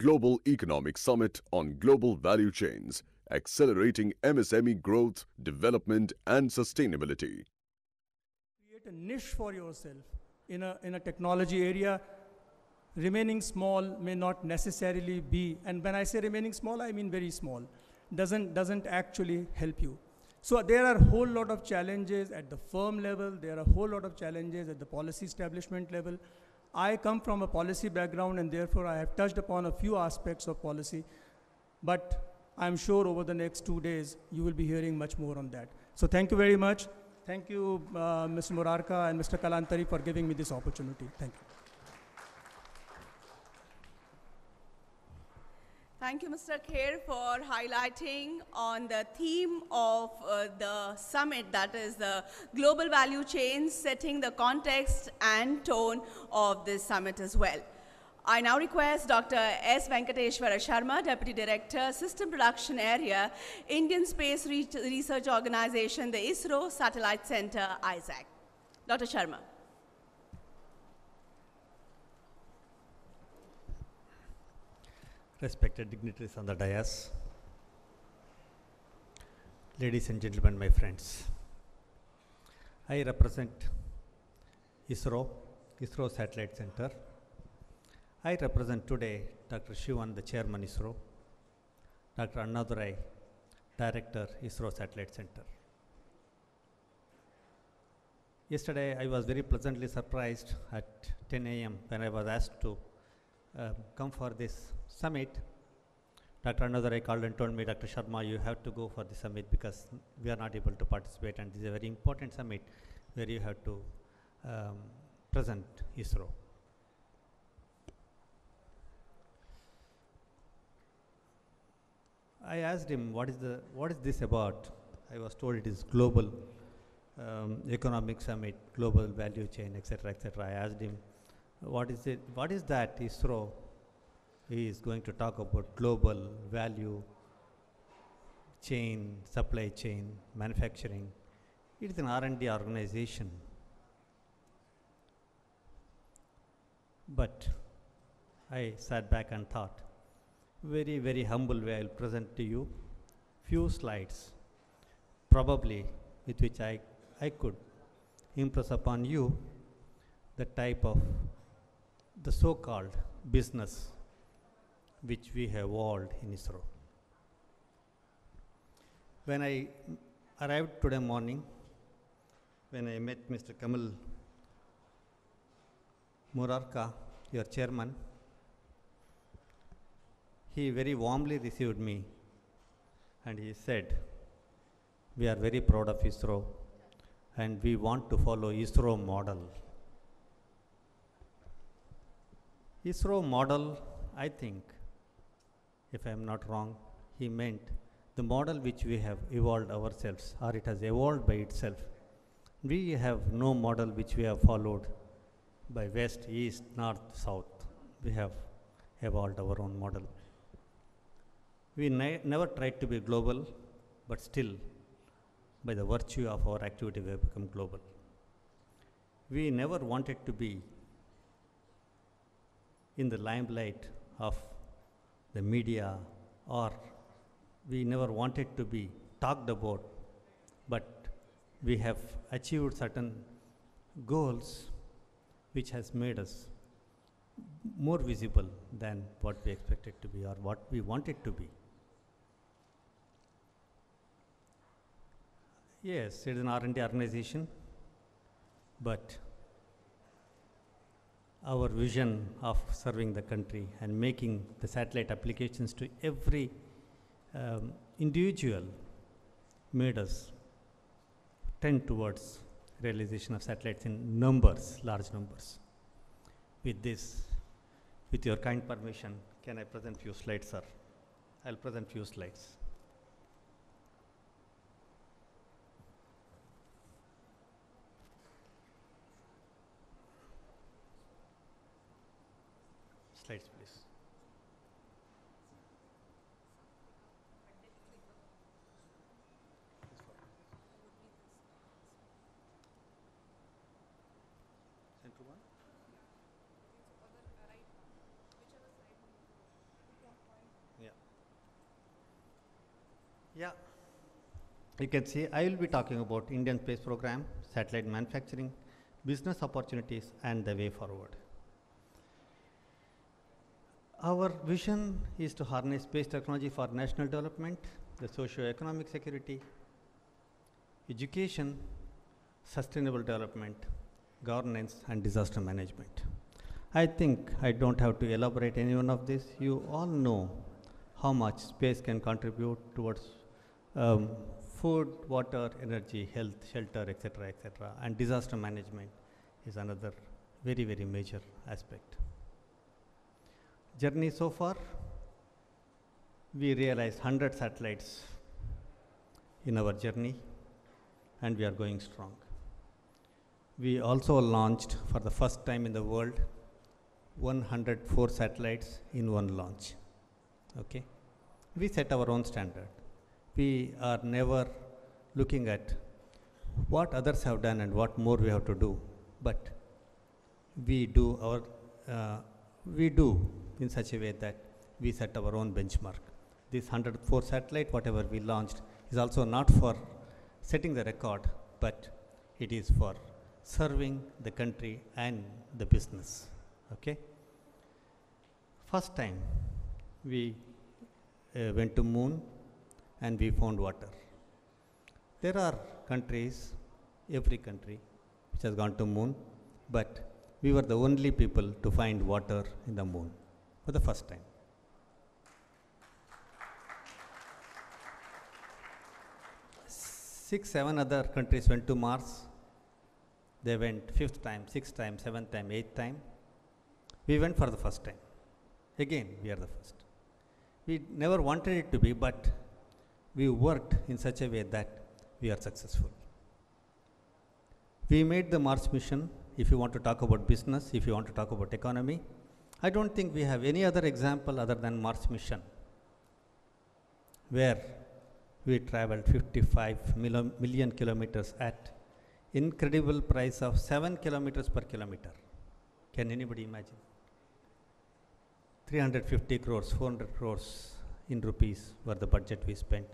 Global Economic Summit on Global Value Chains, Accelerating MSME Growth, Development and Sustainability. Create a niche for yourself in a technology area. Remaining small may not necessarily be, and when I say remaining small, I mean very small, doesn't actually help you. So there are a whole lot of challenges at the firm level, there are a whole lot of challenges at the policy establishment level. I come from a policy background and therefore I have touched upon a few aspects of policy, but I'm sure over the next 2 days you will be hearing much more on that. So thank you very much. Thank you, Mr. Murarka and Mr. Kalantari for giving me this opportunity. Thank you. Thank you, Mr. Kher, for highlighting on the theme of the summit, that is the global value chains, setting the context and tone of this summit as well. I now request Dr. S. Venkateshwara Sharma, Deputy Director, System Production Area, Indian Space Research Organization, the ISRO Satellite Center, ISAC. Dr. Sharma. Respected dignitaries on the dais, ladies and gentlemen, my friends. I represent ISRO Satellite Center. I represent today Dr. Shivan, the Chairman ISRO, Dr. Annadurai, Director ISRO Satellite Center. Yesterday, I was very pleasantly surprised at 10 a.m. when I was asked to come for this summit. Dr. Annadurai called and told me, Dr. Sharma, you have to go for the summit because we are not able to participate, and this is a very important summit where you have to present ISRO. I asked him, what is this about? I was told it is global economic summit, global value chain, etc., etc. I asked him, what is it? What is that ISRO? He is going to talk about global value chain, supply chain, manufacturing. It is an R&D organization. But I sat back and thought, very, very humble way I will present to you few slides, probably with which I could impress upon you the type of the so-called business which we have evolved in ISRO. When I arrived today morning, when I met Mr. Kamal Murarka, your chairman, he very warmly received me and he said, we are very proud of ISRO and we want to follow ISRO model. ISRO model, I think, if I am not wrong, he meant the model which we have evolved ourselves, or it has evolved by itself. We have no model which we have followed by west, east, north, south. We have evolved our own model. We never tried to be global, but still, by the virtue of our activity, we have become global. We never wanted to be in the limelight of the media, or we never wanted to be talked about, but we have achieved certain goals which has made us more visible than what we expected to be or what we wanted to be. Yes, it is an R&D organization, but our vision of serving the country and making the satellite applications to every individual made us tend towards realization of satellites in numbers, large numbers. With this, with your kind permission, can I present few slides, sir? I'll present few slides. Slides, please. Center one. Yeah. You can see I will be talking about Indian space program, satellite manufacturing, business opportunities, and the way forward. Our vision is to harness space technology for national development, the socio-economic security, education, sustainable development, governance, and disaster management. I think I don't have to elaborate any one of this. You all know how much space can contribute towards food, water, energy, health, shelter, etc., etc. And disaster management is another very, very major aspect. Journey so far, we realized 100 satellites in our journey, and we are going strong. We also launched for the first time in the world 104 satellites in one launch. Okay? We set our own standard. We are never looking at what others have done and what more we have to do, but we do in such a way that we set our own benchmark. This 104 satellite, whatever we launched, is also not for setting the record, but it is for serving the country and the business. Okay? First time we went to moon and we found water. There are countries, every country which has gone to moon, but we were the only people to find water in the moon for the first time. Six, seven other countries went to Mars. They went fifth time, sixth time, seventh time, eighth time. We went for the first time. Again, we are the first. We never wanted it to be, but we worked in such a way that we are successful. We made the Mars mission. If you want to talk about business, if you want to talk about economy, I don't think we have any other example other than Mars mission, where we traveled 55 million kilometers at incredible price of 7 kilometers per kilometer. Can anybody imagine? 350 crores, 400 crores in rupees were the budget we spent.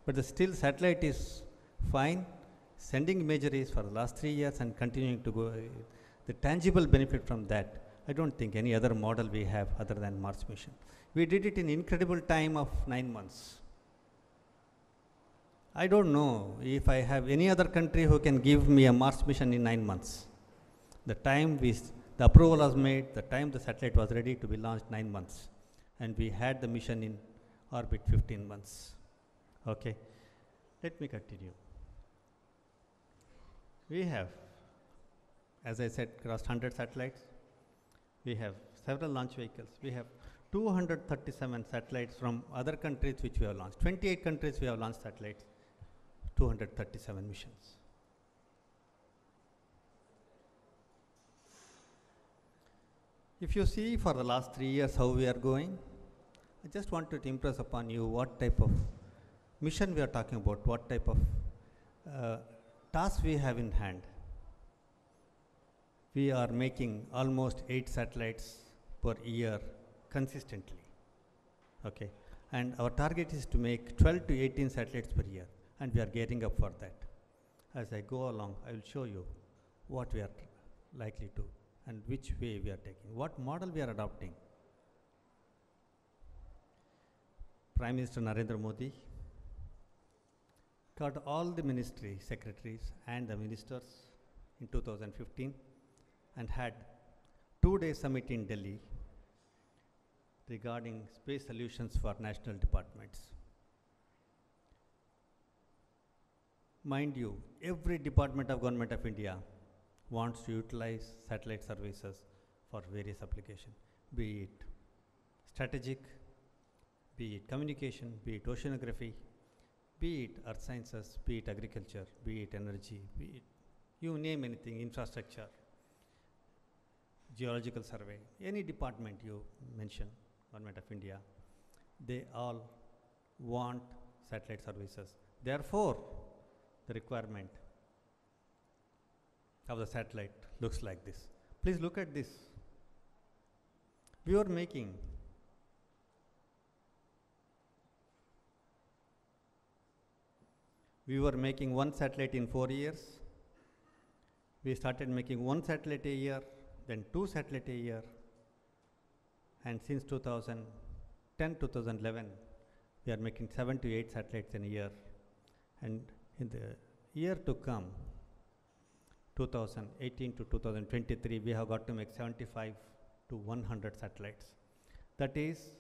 But the still satellite is fine, sending imageries for the last 3 years and continuing to go. The tangible benefit from that, I don't think any other model we have other than Mars mission. We did it in incredible time of 9 months. I don't know if I have any other country who can give me a Mars mission in 9 months. The approval was made, the time the satellite was ready to be launched, 9 months. And we had the mission in orbit 15 months. Okay, let me continue. We have, as I said, crossed 100 satellites. We have several launch vehicles. We have 237 satellites from other countries which we have launched. 28 countries we have launched satellites, 237 missions. If you see for the last 3 years how we are going, I just wanted to impress upon you what type of mission we are talking about, what type of tasks we have in hand. We are making almost 8 satellites per year consistently. Okay, and our target is to make 12 to 18 satellites per year, and we are gearing up for that. As I go along, I will show you what we are likely to and which way we are taking, what model we are adopting. Prime Minister Narendra Modi got all the ministry secretaries and the ministers in 2015 and had 2-day summit in Delhi regarding space solutions for national departments. Mind you, every department of Government of India wants to utilize satellite services for various applications, be it strategic, be it communication, be it oceanography, be it earth sciences, be it agriculture, be it energy, be it, you name anything, infrastructure, geological survey, any department you mention, Government of India, they all want satellite services. Therefore, the requirement of the satellite looks like this. Please look at this. We are making We were making one satellite in 4 years. We started making one satellite a year, then two satellites a year. And since 2010, 2011, we are making 7 to 8 satellites in a year. And in the year to come, 2018 to 2023, we have got to make 75 to 100 satellites. That is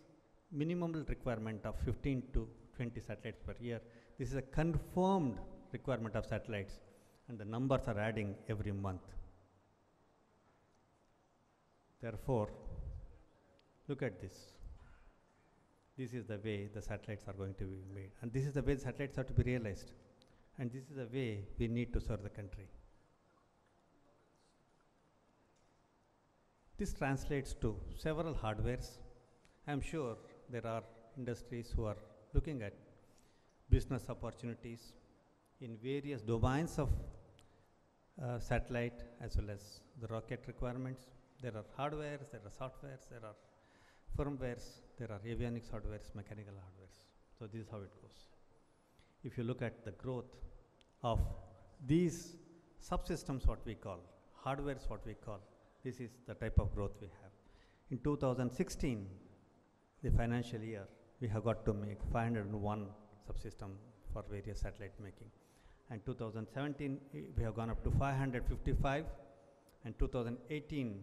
minimum requirement of 15 to 20 satellites per year. This is a confirmed requirement of satellites, and the numbers are adding every month. Therefore, look at this. This is the way the satellites are going to be made, and this is the way the satellites are to be realized, and this is the way we need to serve the country. This translates to several hardwares. I am sure there are industries who are looking at business opportunities in various domains of satellite as well as the rocket requirements. There are hardwares, there are softwares, there are firmwares, there are avionics hardwares, mechanical hardwares. So this is how it goes. If you look at the growth of these subsystems, what we call, hardwares what we call, this is the type of growth we have. In 2016, the financial year, we have got to make 501 subsystem for various satellite making. And 2017, we have gone up to 555, and 2018,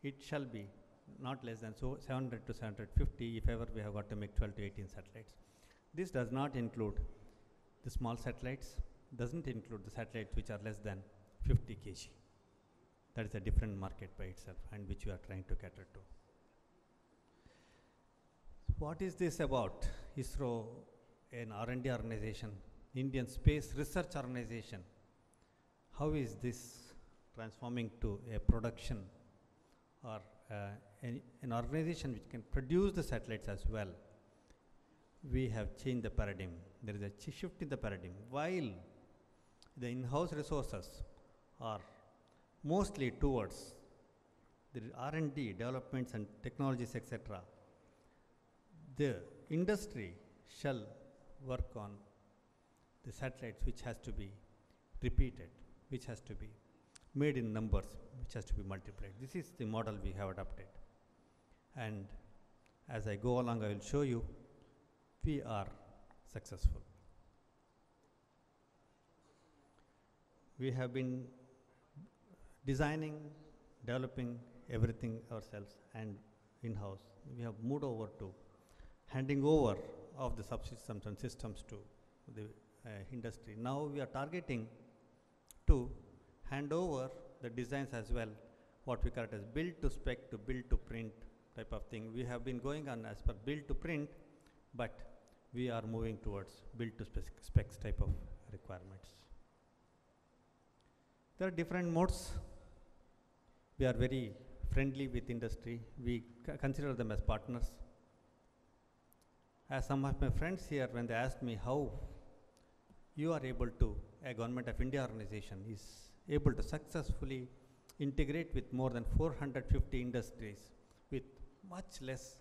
it shall be not less than 700 to 750 if ever we have got to make 12 to 18 satellites. This does not include the small satellites, doesn't include the satellites which are less than 50 kg. That is a different market by itself, and which we are trying to cater to. What is this about? ISRO, an R&D organization, Indian Space Research Organization. How is this transforming to a production or an organization which can produce the satellites as well? We have changed the paradigm. There is a shift in the paradigm. While the in-house resources are mostly towards the R&D, developments and technologies, etc., the industry shall work on the satellites which has to be repeated, which has to be made in numbers, which has to be multiplied. This is the model we have adopted. And as I go along, I will show you we are successful. We have been designing, developing everything ourselves and in-house. We have moved over to handing over of the subsystems and systems to the industry. Now we are targeting to hand over the designs as well, what we call it as build to spec to build to print type of thing. We have been going on as per build to print, but we are moving towards build to specs type of requirements. There are different modes. We are very friendly with industry. We consider them as partners. As some of my friends here, when they asked me how you are able to, a Government of India organization is able to successfully integrate with more than 450 industries with much less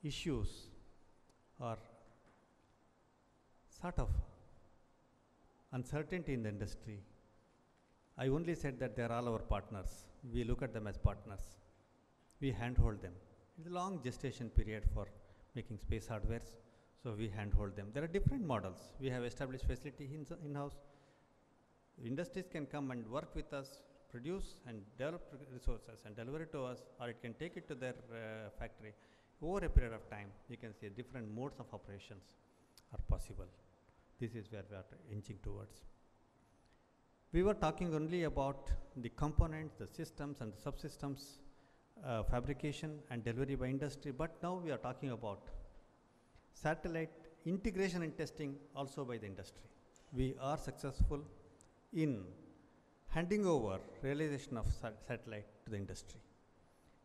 issues or sort of uncertainty in the industry. I only said that they are all our partners. We look at them as partners. We handhold them. It's a long gestation period for making space hardwares, so we handhold them. There are different models. We have established facility in-house. Industries can come and work with us, produce and develop resources and deliver it to us, or it can take it to their factory. Over a period of time, you can see different modes of operations are possible. This is where we are inching towards. We were talking only about the components, the systems and the subsystems, fabrication and delivery by industry, but now we are talking about satellite integration and testing also by the industry. We are successful in handing over realization of satellite to the industry.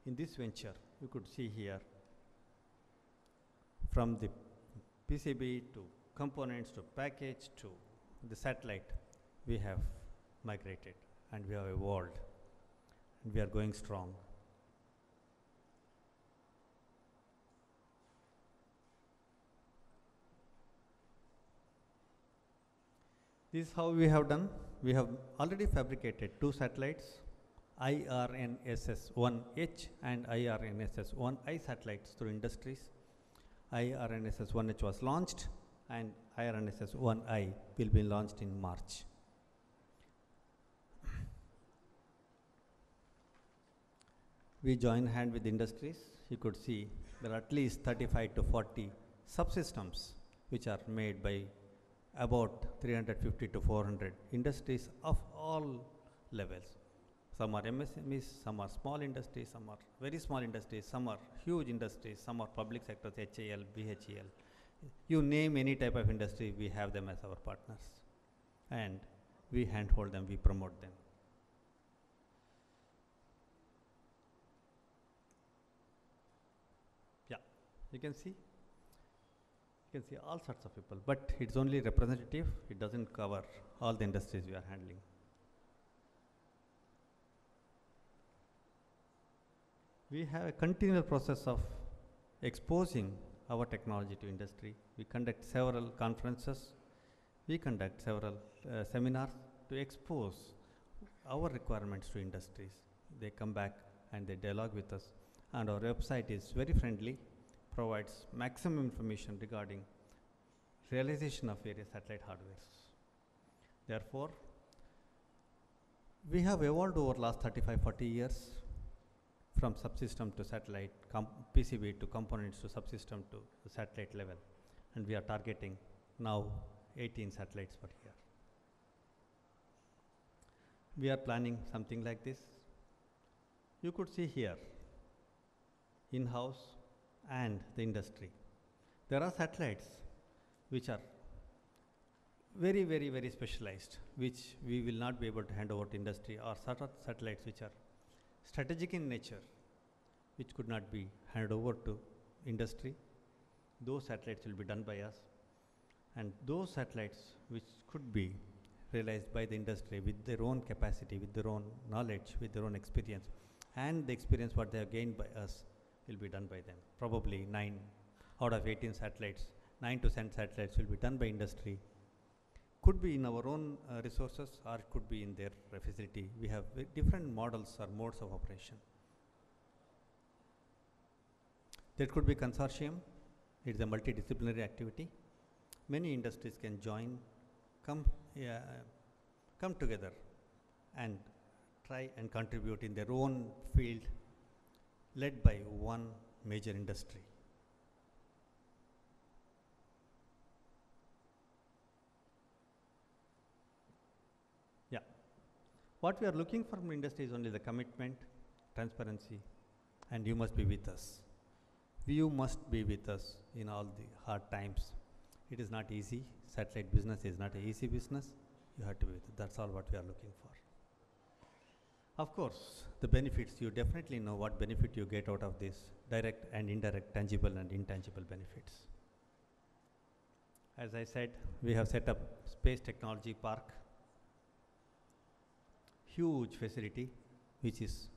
In this venture, you could see here from the PCB to components to package to the satellite, we have migrated and we have evolved and we are going strong. This is how we have done. We have already fabricated 2 satellites, IRNSS-1H and IRNSS-1I satellites through industries. IRNSS-1H was launched and IRNSS-1I will be launched in March. We join hand with industries. You could see there are at least 35 to 40 subsystems which are made by about 350 to 400 industries of all levels. Some are MSMEs, some are small industries, some are very small industries, some are huge industries, some are public sectors, HAL, BHEL. You name any type of industry, we have them as our partners. And we handhold them, we promote them. Yeah, you can see all sorts of people, but it's only representative, it doesn't cover all the industries we are handling. We have a continual process of exposing our technology to industry. We conduct several conferences, we conduct several seminars to expose our requirements to industries. They come back and they dialogue with us, and our website is very friendly, provides maximum information regarding realization of various satellite hardwares. Therefore, we have evolved over last 35-40 years from subsystem to satellite, PCB to components to subsystem to the satellite level, and we are targeting now 18 satellites per year. We are planning something like this. You could see here, in-house and the industry. There are satellites which are very, very, very specialized, which we will not be able to hand over to industry, or satellites which are strategic in nature, which could not be handed over to industry. Those satellites will be done by us, and those satellites which could be realized by the industry with their own capacity, with their own knowledge, with their own experience, and the experience what they have gained by us will be done by them. Probably 9 out of 18 satellites, 9 to 10 satellites will be done by industry. Could be in our own resources, or it could be in their facility. We have different models or modes of operation. There could be consortium. It is a multidisciplinary activity. Many industries can join, come together and try and contribute in their own field, led by one major industry. Yeah. What we are looking for from industry is only the commitment, transparency, and you must be with us. You must be with us in all the hard times. It is not easy. Satellite business is not an easy business. You have to be with it. That's all what we are looking for. Of course, the benefits, you definitely know what benefit you get out of this, direct and indirect, tangible and intangible benefits. As I said, we have set up Space Technology Park, huge facility which is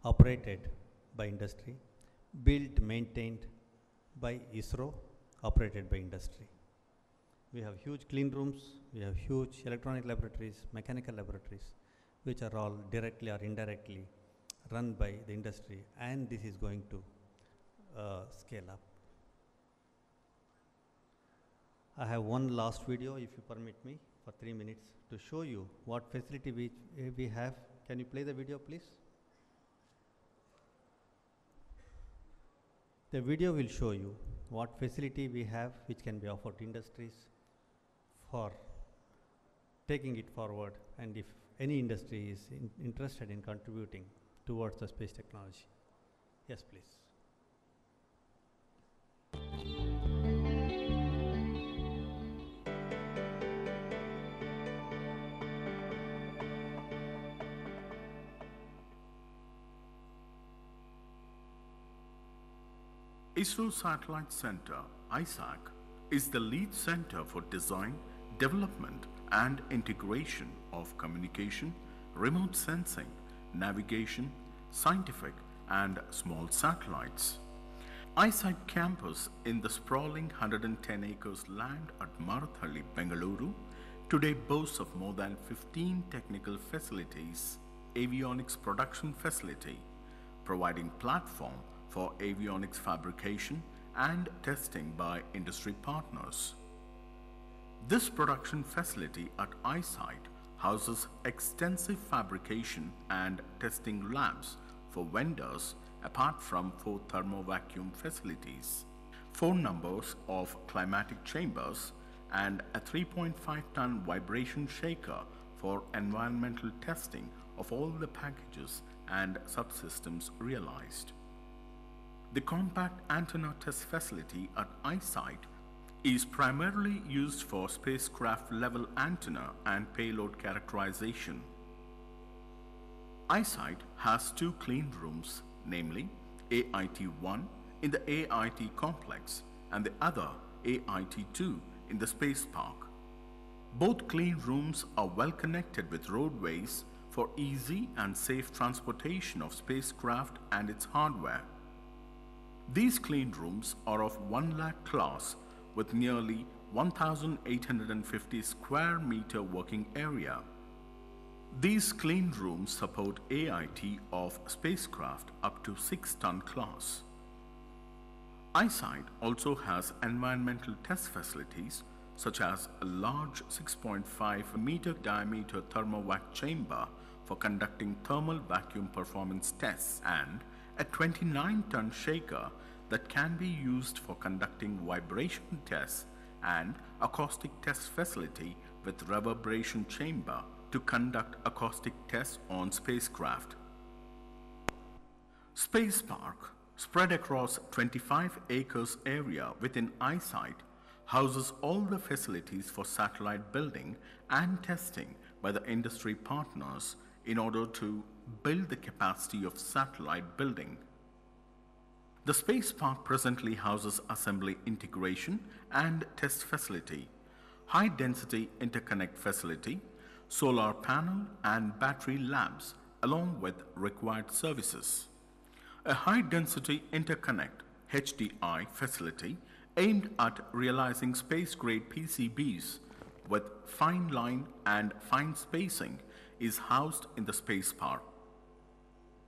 operated by industry, built, maintained by ISRO, operated by industry. We have huge clean rooms, we have huge electronic laboratories, mechanical laboratories, which are all directly or indirectly run by the industry, and this is going to scale up. I have one last video, if you permit me, for 3 minutes to show you what facility we have. Can you play the video, please? The video will show you what facility we have which can be offered to industries for taking it forward, and if any industry is interested in contributing towards the space technology. Yes, please. ISRO Satellite Center, ISAC, is the lead center for design, development and integration of communication, remote sensing, navigation, scientific and small satellites. ISAC campus in the sprawling 110 acres land at Marathalli, Bengaluru today boasts of more than 15 technical facilities, avionics production facility, providing platform for avionics fabrication and testing by industry partners. This production facility at iSite houses extensive fabrication and testing labs for vendors apart from 4 thermo-vacuum facilities, 4 numbers of climatic chambers, and a 3.5-ton vibration shaker for environmental testing of all the packages and subsystems realized. The compact antenna test facility at iSite is primarily used for spacecraft level antenna and payload characterization. iSite has 2 clean rooms, namely AIT-1 in the AIT complex and the other AIT-2 in the space park. Both clean rooms are well connected with roadways for easy and safe transportation of spacecraft and its hardware. These clean rooms are of 1 lakh class with nearly 1,850 square meter working area. These clean rooms support AIT of spacecraft up to 6-ton class. iSite also has environmental test facilities such as a large 6.5 meter diameter thermovac chamber for conducting thermal vacuum performance tests and a 29-ton shaker that can be used for conducting vibration tests and acoustic test facility with reverberation chamber to conduct acoustic tests on spacecraft. Space Park, spread across 25 acres area within iSite, houses all the facilities for satellite building and testing by the industry partners in order to build the capacity of satellite building. The Space Park presently houses assembly integration and test facility, high-density interconnect facility, solar panel and battery labs along with required services. A high-density interconnect HDI facility aimed at realizing space-grade PCBs with fine line and fine spacing is housed in the Space Park.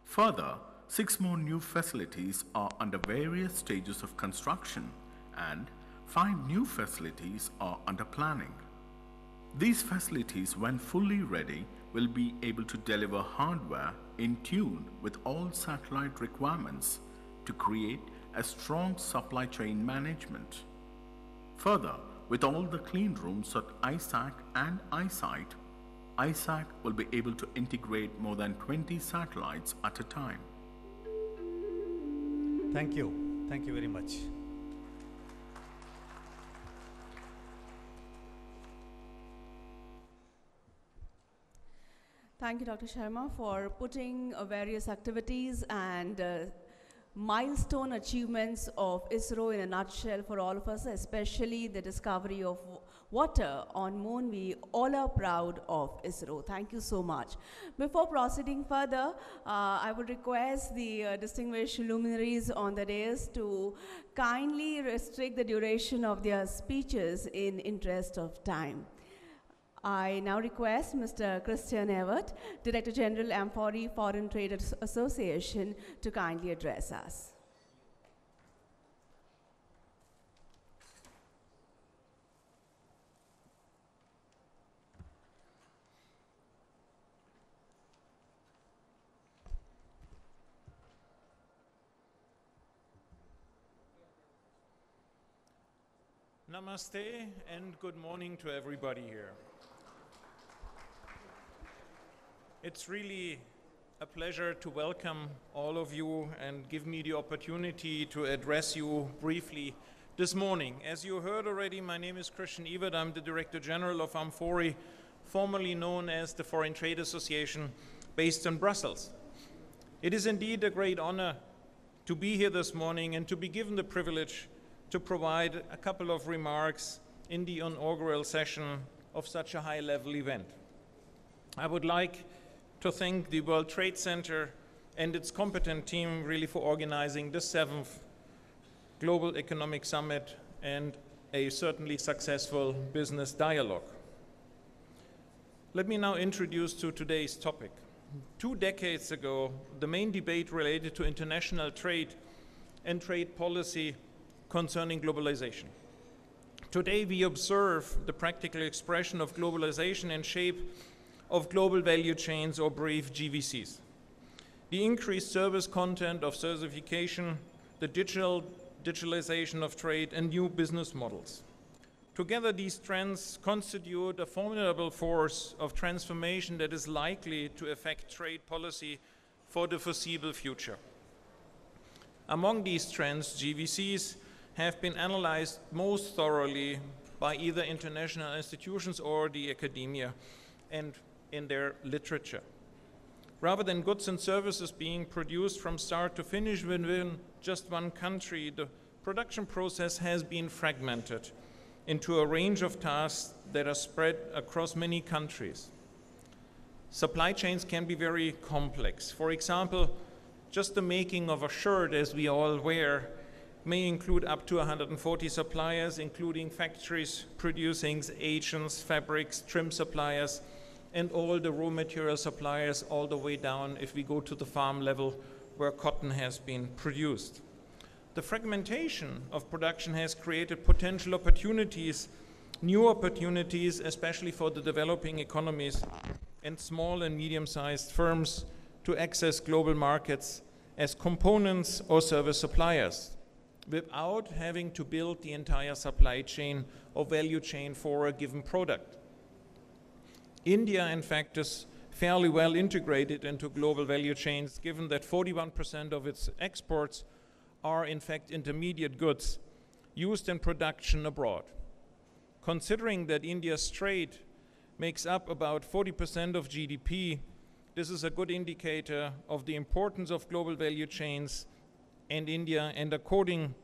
Further, 6 more new facilities are under various stages of construction and 5 new facilities are under planning. These facilities, when fully ready, will be able to deliver hardware in tune with all satellite requirements to create a strong supply chain management. Further, with all the clean rooms at ISAC and iSite, ISAC will be able to integrate more than 20 satellites at a time. Thank you. Thank you very much. Thank you, Dr. Sharma, for putting various activities and milestone achievements of ISRO in a nutshell for all of us, especially the discovery of water on moon. We all are proud of ISRO. Thank you so much. Before proceeding further, I would request the distinguished luminaries on the dais to kindly restrict the duration of their speeches in interest of time. I now request Mr. Christian Evert, Director General, Amphori Foreign Trade Association, to kindly address us. Namaste and good morning to everybody here. It's really a pleasure to welcome all of you and give me the opportunity to address you briefly this morning. As you heard already, my name is Christian Evert. I'm the Director General of Amphori, formerly known as the Foreign Trade Association, based in Brussels. It is indeed a great honor to be here this morning and to be given the privilege to provide a couple of remarks in the inaugural session of such a high-level event. I would like to thank the World Trade Center and its competent team really for organizing the 7th Global Economic Summit and a certainly successful business dialogue. Let me now introduce to today's topic. 2 decades ago, the main debate related to international trade and trade policy concerning globalization. Today we observe the practical expression of globalization and shape of global value chains, or brief GVCs. The increased service content of certification, the digitalization of trade, and new business models. Together, these trends constitute a formidable force of transformation that is likely to affect trade policy for the foreseeable future. Among these trends, GVCs have been analyzed most thoroughly by either international institutions or the academia and in their literature. Rather than goods and services being produced from start to finish within just one country, the production process has been fragmented into a range of tasks that are spread across many countries. Supply chains can be very complex. For example, just the making of a shirt, as we all wear, may include up to 140 suppliers, including factories producing agents, fabrics, trim suppliers, and all the raw material suppliers all the way down if we go to the farm level where cotton has been produced. The fragmentation of production has created potential opportunities, new opportunities, especially for the developing economies and small and medium-sized firms to access global markets as components or service suppliers without having to build the entire supply chain or value chain for a given product. India, in fact, is fairly well integrated into global value chains, given that 41% of its exports are in fact intermediate goods used in production abroad. Considering that India's trade makes up about 40% of GDP, this is a good indicator of the importance of global value chains and India, and according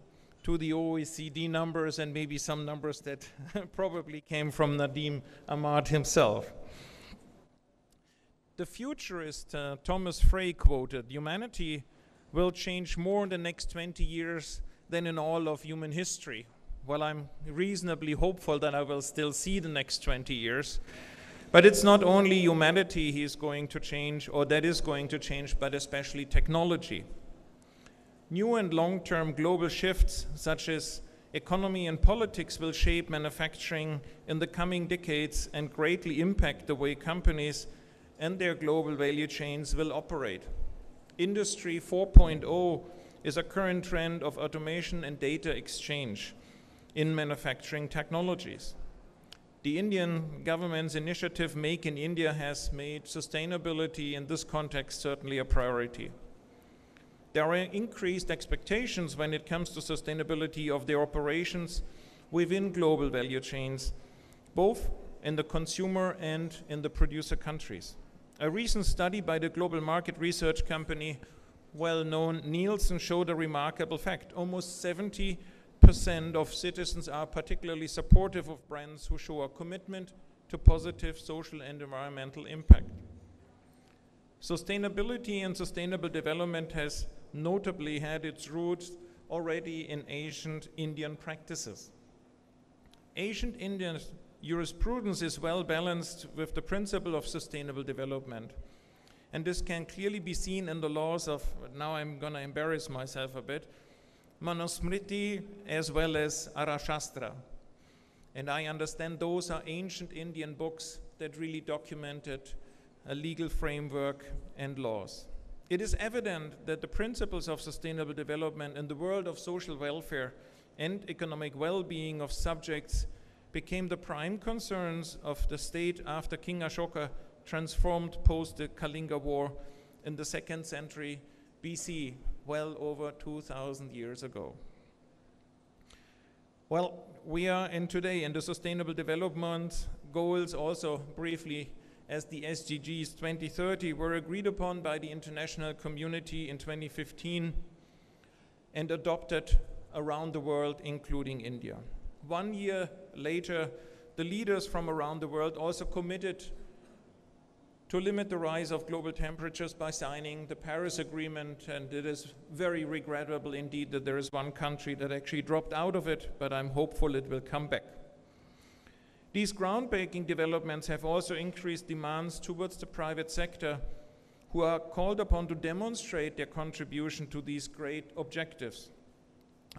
to the OECD numbers, and maybe some numbers that probably came from Nadeem Ahmad himself. The futurist Thomas Frey quoted, "Humanity will change more in the next 20 years than in all of human history." Well, I'm reasonably hopeful that I will still see the next 20 years. But it's not only humanity he is going to change, or that is going to change, but especially technology. New and long-term global shifts, such as economy and politics, will shape manufacturing in the coming decades and greatly impact the way companies and their global value chains will operate. Industry 4.0 is a current trend of automation and data exchange in manufacturing technologies. The Indian government's initiative Make in India has made sustainability in this context certainly a priority. There are increased expectations when it comes to sustainability of their operations within global value chains, both in the consumer and in the producer countries. A recent study by the global market research company, well-known Nielsen, showed a remarkable fact. Almost 70% of citizens are particularly supportive of brands who show a commitment to positive social and environmental impact. Sustainability and sustainable development has notably had its roots already in ancient Indian practices. Ancient Indian jurisprudence is well balanced with the principle of sustainable development. And this can clearly be seen in the laws of, now I'm going to embarrass myself a bit, Manusmriti as well as Arashastra. And I understand those are ancient Indian books that really documented a legal framework and laws. It is evident that the principles of sustainable development in the world of social welfare and economic well-being of subjects became the prime concerns of the state after King Ashoka transformed post the Kalinga War in the 2nd century BC, well over 2,000 years ago. Well, we are today in the Sustainable Development Goals, also briefly as the SDGs 2030, were agreed upon by the international community in 2015 and adopted around the world, including India. 1 year later, the leaders from around the world also committed to limit the rise of global temperatures by signing the Paris Agreement, and it is very regrettable indeed that there is one country that actually dropped out of it, but I'm hopeful it will come back. These groundbreaking developments have also increased demands towards the private sector, who are called upon to demonstrate their contribution to these great objectives.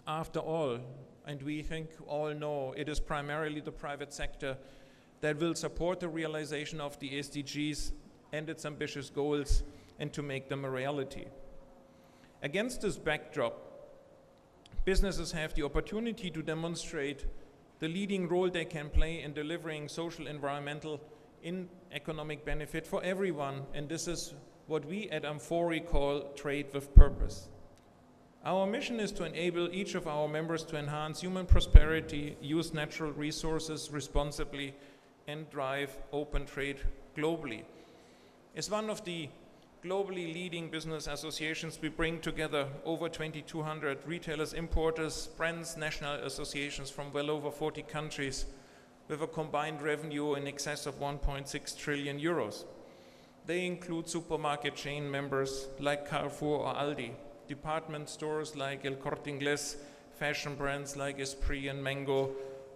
After all, and we think all know, it is primarily the private sector that will support the realization of the SDGs and its ambitious goals and to make them a reality. Against this backdrop, businesses have the opportunity to demonstrate the leading role they can play in delivering social, environmental, and economic benefit for everyone, and this is what we at Amfori call trade with purpose. Our mission is to enable each of our members to enhance human prosperity, use natural resources responsibly, and drive open trade globally. As one of the globally leading business associations, we bring together over 2,200 retailers, importers, brands, national associations from well over 40 countries with a combined revenue in excess of 1.6 trillion euros. They include supermarket chain members like Carrefour or Aldi, department stores like El Corte Inglés, fashion brands like Esprit and Mango,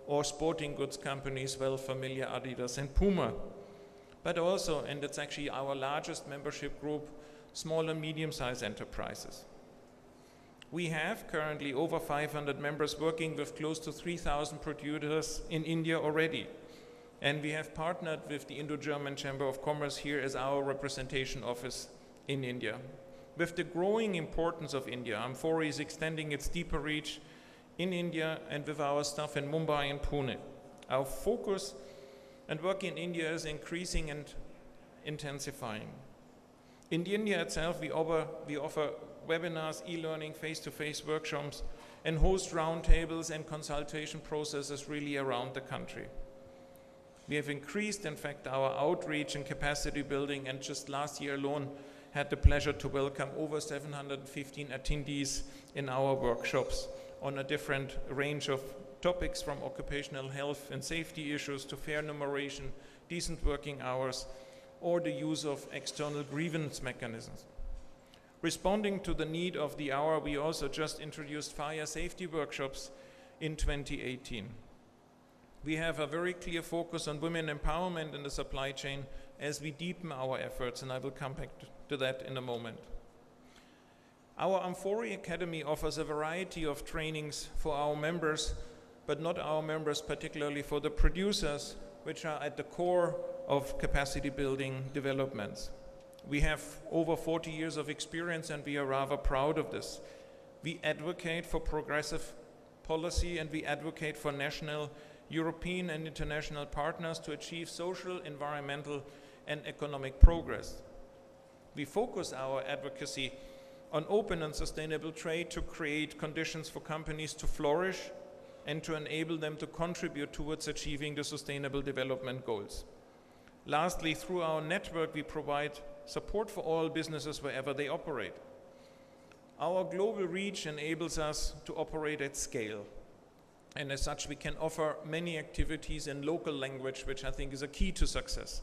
or sporting goods companies well familiar Adidas and Puma. But also, and it's actually our largest membership group, small and medium-sized enterprises. We have currently over 500 members working with close to 3,000 producers in India already. And we have partnered with the Indo-German Chamber of Commerce here as our representation office in India. With the growing importance of India, Amfori is extending its deeper reach in India and with our staff in Mumbai and Pune. Our focus and work in India is increasing and intensifying. In India itself, we offer webinars, e-learning, face-to-face workshops, and host roundtables and consultation processes really around the country. We have increased, in fact, our outreach and capacity building, and just last year alone had the pleasure to welcome over 715 attendees in our workshops on a different range of topics, from occupational health and safety issues to fair remuneration, decent working hours, or the use of external grievance mechanisms. Responding to the need of the hour, we also just introduced fire safety workshops in 2018. We have a very clear focus on women empowerment in the supply chain as we deepen our efforts, and I will come back to that in a moment. Our Amfori Academy offers a variety of trainings for our members, but not our members, particularly for the producers, which are at the core of capacity building developments. We have over 40 years of experience, and we are rather proud of this. We advocate for progressive policy, and we advocate for national, European and international partners to achieve social, environmental, and economic progress. We focus our advocacy on open and sustainable trade to create conditions for companies to flourish and to enable them to contribute towards achieving the Sustainable Development Goals. Lastly, through our network, we provide support for all businesses wherever they operate. Our global reach enables us to operate at scale. And as such, we can offer many activities in local language, which I think is a key to success.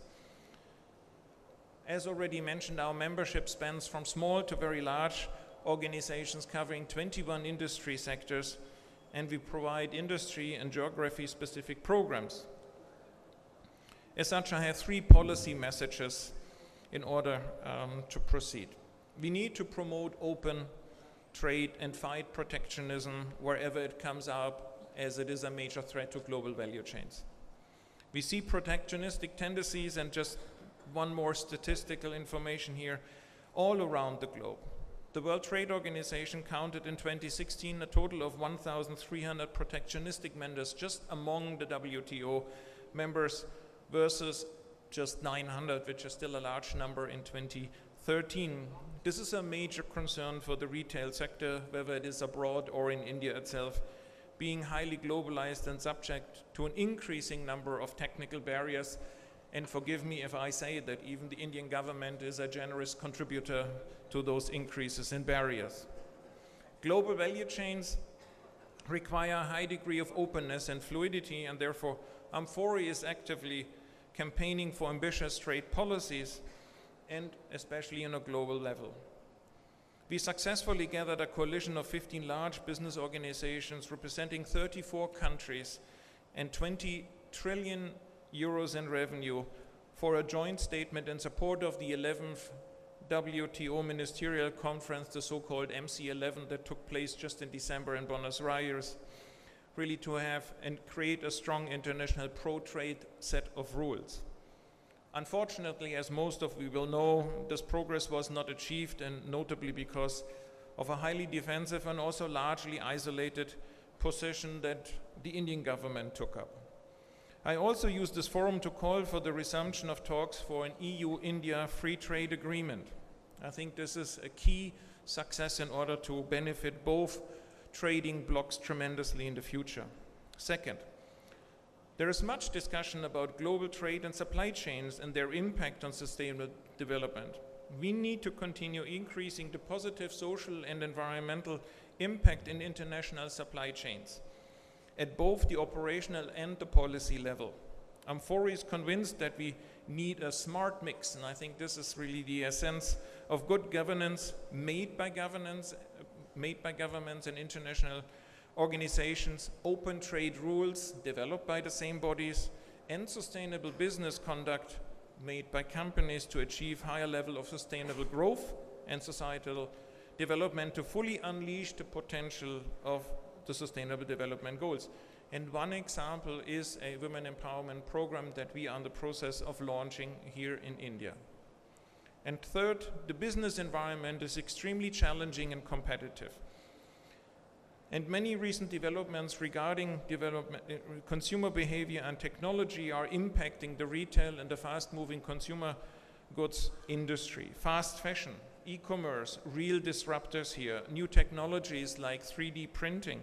As already mentioned, our membership spans from small to very large organizations covering 21 industry sectors, and we provide industry and geography-specific programs. As such, I have 3 policy messages in order to proceed. We need to promote open trade and fight protectionism wherever it comes up, as it is a major threat to global value chains. We see protectionistic tendencies, and just one more statistical information here, all around the globe. The World Trade Organization counted in 2016 a total of 1,300 protectionistic measures just among the WTO members versus just 900, which is still a large number in 2013. This is a major concern for the retail sector, whether it is abroad or in India itself, being highly globalized and subject to an increasing number of technical barriers. And forgive me if I say that even the Indian government is a generous contributor to those increases in barriers. Global value chains require a high degree of openness and fluidity, and therefore Amfori is actively campaigning for ambitious trade policies, and especially on a global level. We successfully gathered a coalition of 15 large business organizations representing 34 countries and 20 trillion euros in revenue for a joint statement in support of the 11th WTO Ministerial Conference, the so-called MC11 that took place just in December in Buenos Aires, really to have and create a strong international pro-trade set of rules. Unfortunately, as most of you will know, this progress was not achieved, and notably because of a highly defensive and also largely isolated position that the Indian government took up. I also use this forum to call for the resumption of talks for an EU-India free trade agreement. I think this is a key success in order to benefit both trading blocs tremendously in the future. Second, there is much discussion about global trade and supply chains and their impact on sustainable development. We need to continue increasing the positive social and environmental impact in international supply chains at both the operational and the policy level. Amphori is convinced that we need a smart mix, and I think this is really the essence of good governance made by governments and international organizations, open trade rules developed by the same bodies, and sustainable business conduct made by companies to achieve higher level of sustainable growth and societal development to fully unleash the potential of the Sustainable Development Goals. And one example is a women empowerment program that we are in the process of launching here in India. And third, the business environment is extremely challenging and competitive. And many recent developments regarding consumer behavior and technology are impacting the retail and the fast-moving consumer goods industry. Fast fashion, e-commerce, real disruptors here, new technologies like 3D printing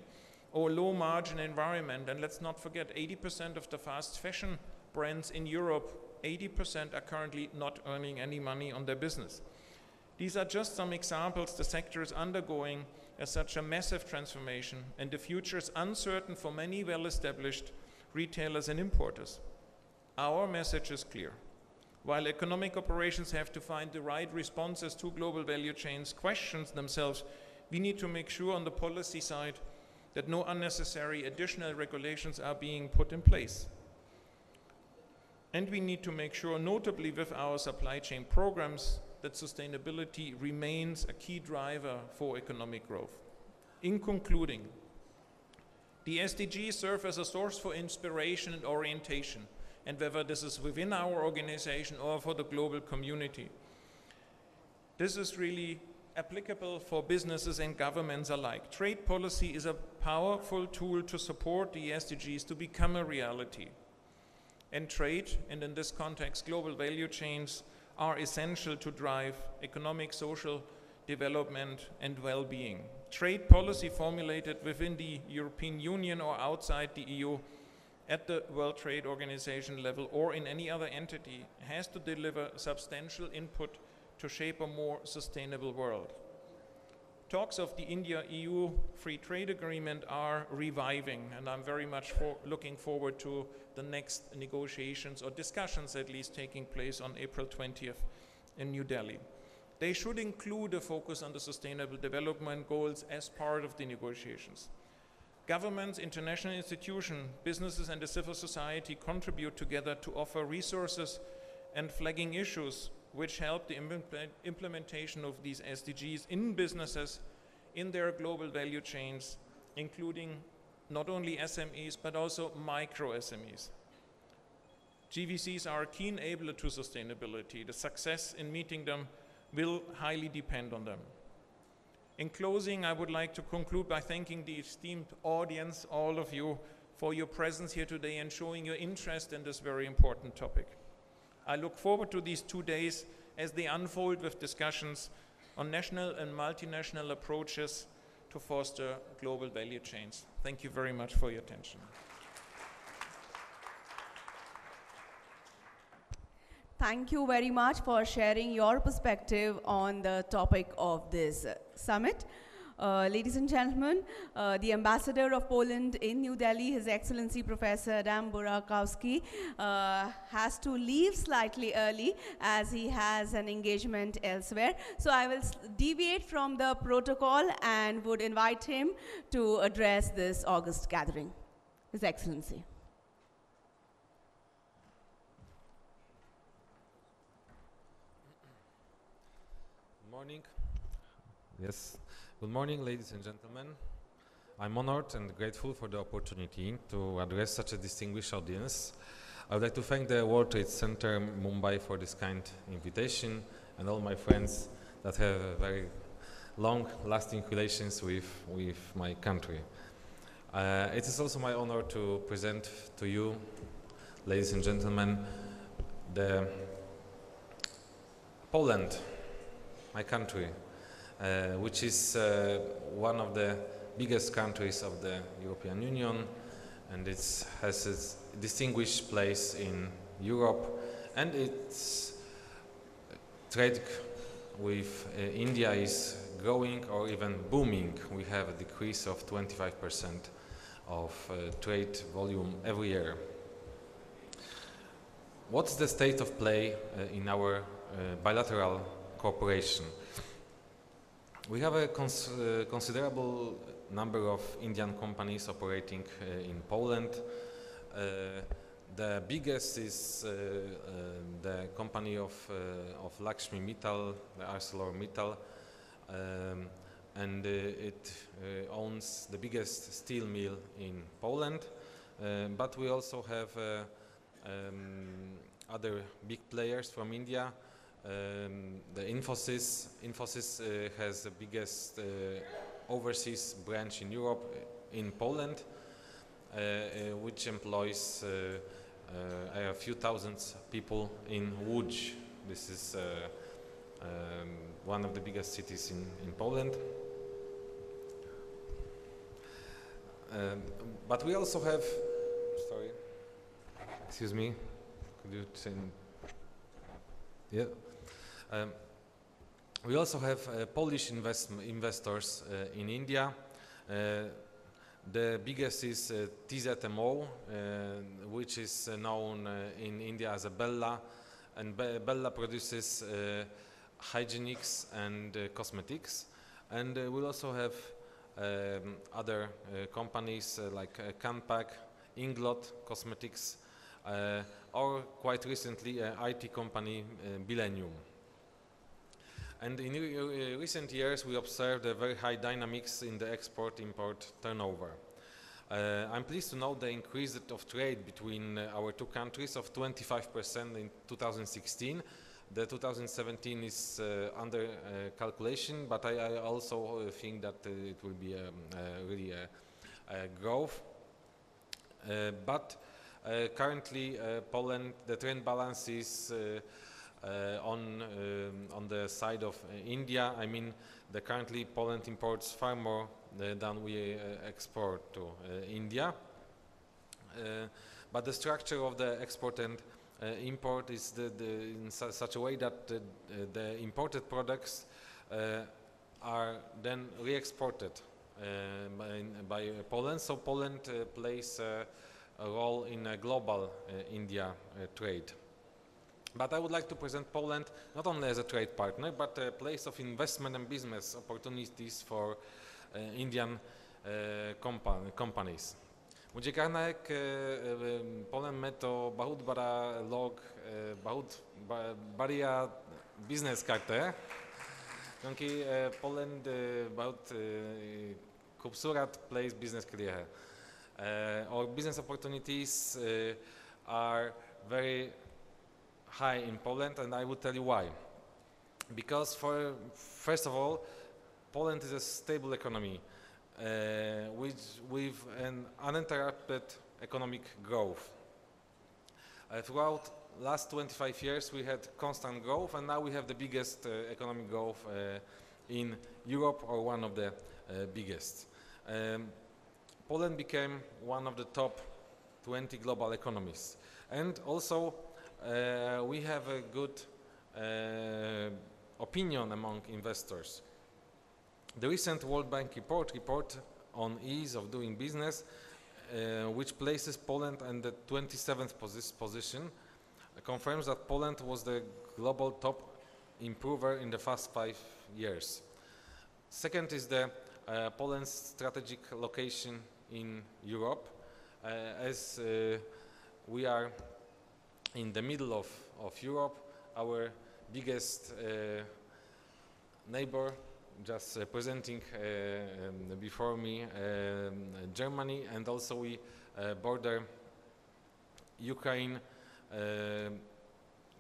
or low margin environment. And let's not forget, 80% of the fast fashion brands in Europe, 80% are currently not earning any money on their business. These are just some examples. The sector is undergoing such a massive transformation, and the future is uncertain for many well-established retailers and importers. Our message is clear. While economic operations have to find the right responses to global value chains, questions themselves, we need to make sure on the policy side that no unnecessary additional regulations are being put in place. And we need to make sure, notably with our supply chain programs, that sustainability remains a key driver for economic growth. In concluding, the SDGs serve as a source for inspiration and orientation, and whether this is within our organization or for the global community. This is really applicable for businesses and governments alike. Trade policy is a powerful tool to support the SDGs to become a reality. And trade, and in this context, global value chains, are essential to drive economic, social development and well-being. Trade policy formulated within the European Union or outside the EU at the World Trade Organization level or in any other entity has to deliver substantial input to shape a more sustainable world. Talks of the India-EU Free Trade Agreement are reviving, and I'm very much looking forward to the next negotiations or discussions at least taking place on April 20th in New Delhi. They should include a focus on the Sustainable Development Goals as part of the negotiations. Governments, international institutions, businesses, and the civil society contribute together to offer resources and flagging issues which help the implementation of these SDGs in businesses, in their global value chains, including not only SMEs, but also micro SMEs. GVCs are a key enabler to sustainability. The success in meeting them will highly depend on them. In closing, I would like to conclude by thanking the esteemed audience, all of you, for your presence here today and showing your interest in this very important topic. I look forward to these 2 days as they unfold with discussions on national and multinational approaches to foster global value chains. Thank you very much for your attention. Thank you very much for sharing your perspective on the topic of this summit. Ladies and gentlemen, the Ambassador of Poland in New Delhi, His Excellency Professor Adam Burakowski, has to leave slightly early as he has an engagement elsewhere. So I will deviate from the protocol and would invite him to address this August gathering. His Excellency. morning. Yes, good morning, ladies and gentlemen. I'm honored and grateful for the opportunity to address such a distinguished audience. I would like to thank the World Trade Center Mumbai for this kind invitation and all my friends that have very long-lasting relations with my country. It is also my honor to present to you, ladies and gentlemen, the Poland, my country, which is one of the biggest countries of the European Union, and it has a distinguished place in Europe, and its trade with India is growing or even booming. We have a decrease of 25% of trade volume every year. What's the state of play in our bilateral cooperation? We have a considerable number of Indian companies operating in Poland. The biggest is the company of Lakshmi Mittal, the ArcelorMittal, and it owns the biggest steel mill in Poland. But we also have other big players from India. The Infosys has the biggest overseas branch in Europe, in Poland, which employs a few thousand people in Łódź. This is one of the biggest cities in Poland. But we also have, sorry, excuse me, could you change? Yeah. We also have Polish investors in India. The biggest is TZMO, which is known in India as a Bella, and Bella produces hygienics and cosmetics. And we'll also have other companies like Canpack, Inglot Cosmetics, or quite recently IT company Millennium. And in recent years we observed a very high dynamics in the export-import turnover. I'm pleased to note the increase of trade between our two countries of 25% in 2016. The 2017 is under calculation, but I also think that it will be really a growth. But currently Poland, the trade balance is on the side of India. I mean, currently Poland imports far more than we export to India. But the structure of the export and import is in such a way that the imported products are then re-exported by Poland. So Poland plays a role in a global India trade. But I would like to present Poland not only as a trade partner, but a place of investment and business opportunities for Indian companies. मुझे कहना है कि Poland में तो बहुत बड़ा लोग बहुत बढ़िया बिजनेस करते हैं, क्योंकि पोलैंड बहुत खूबसूरत प्लेस बिजनेस के लिए है, और business opportunities are very high in Poland, and I will tell you why. Because first of all, Poland is a stable economy with an uninterrupted economic growth. Throughout last 25 years we had constant growth, and now we have the biggest economic growth in Europe, or one of the biggest. Poland became one of the top 20 global economies, and also we have a good opinion among investors. The recent World Bank report on ease of doing business, which places Poland in the 27th position, confirms that Poland was the global top improver in the past 5 years. Second is the Poland's strategic location in Europe, as we are in the middle of Europe. Our biggest neighbor, just presenting before me Germany, and also we border Ukraine,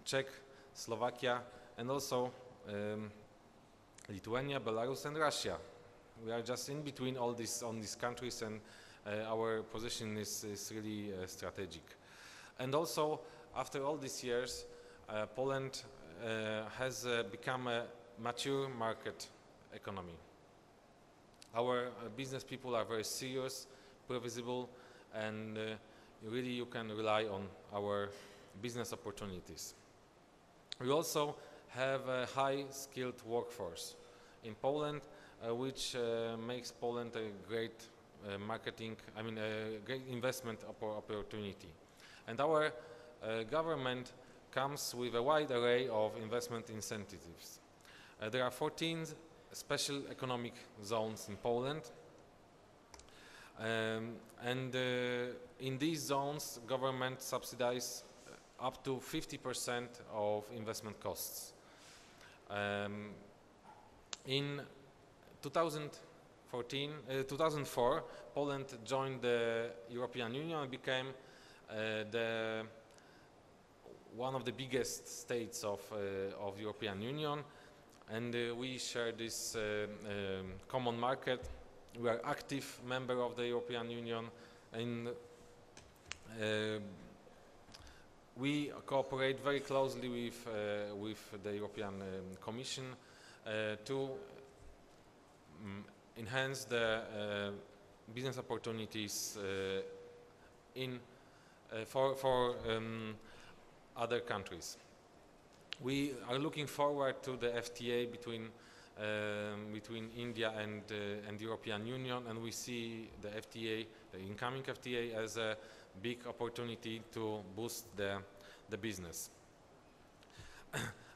Czech, Slovakia, and also Lithuania, Belarus, and Russia. We are just in between all these countries, and our position is really strategic. And also, after all these years, Poland has become a mature market economy. Our business people are very serious, previsible, and really you can rely on our business opportunities. We also have a high-skilled workforce in Poland, which makes Poland a great great investment opportunity. And our government comes with a wide array of investment incentives. There are 14 special economic zones in Poland, and in these zones, government subsidize up to 50% of investment costs. In 2004, Poland joined the European Union and became one of the biggest states of European Union, and we share this common market. We are active member of the European Union, and we cooperate very closely with the European Commission to enhance the business opportunities for other countries. We are looking forward to the FTA between India and the European Union, and we see the FTA, the incoming FTA, as a big opportunity to boost the business.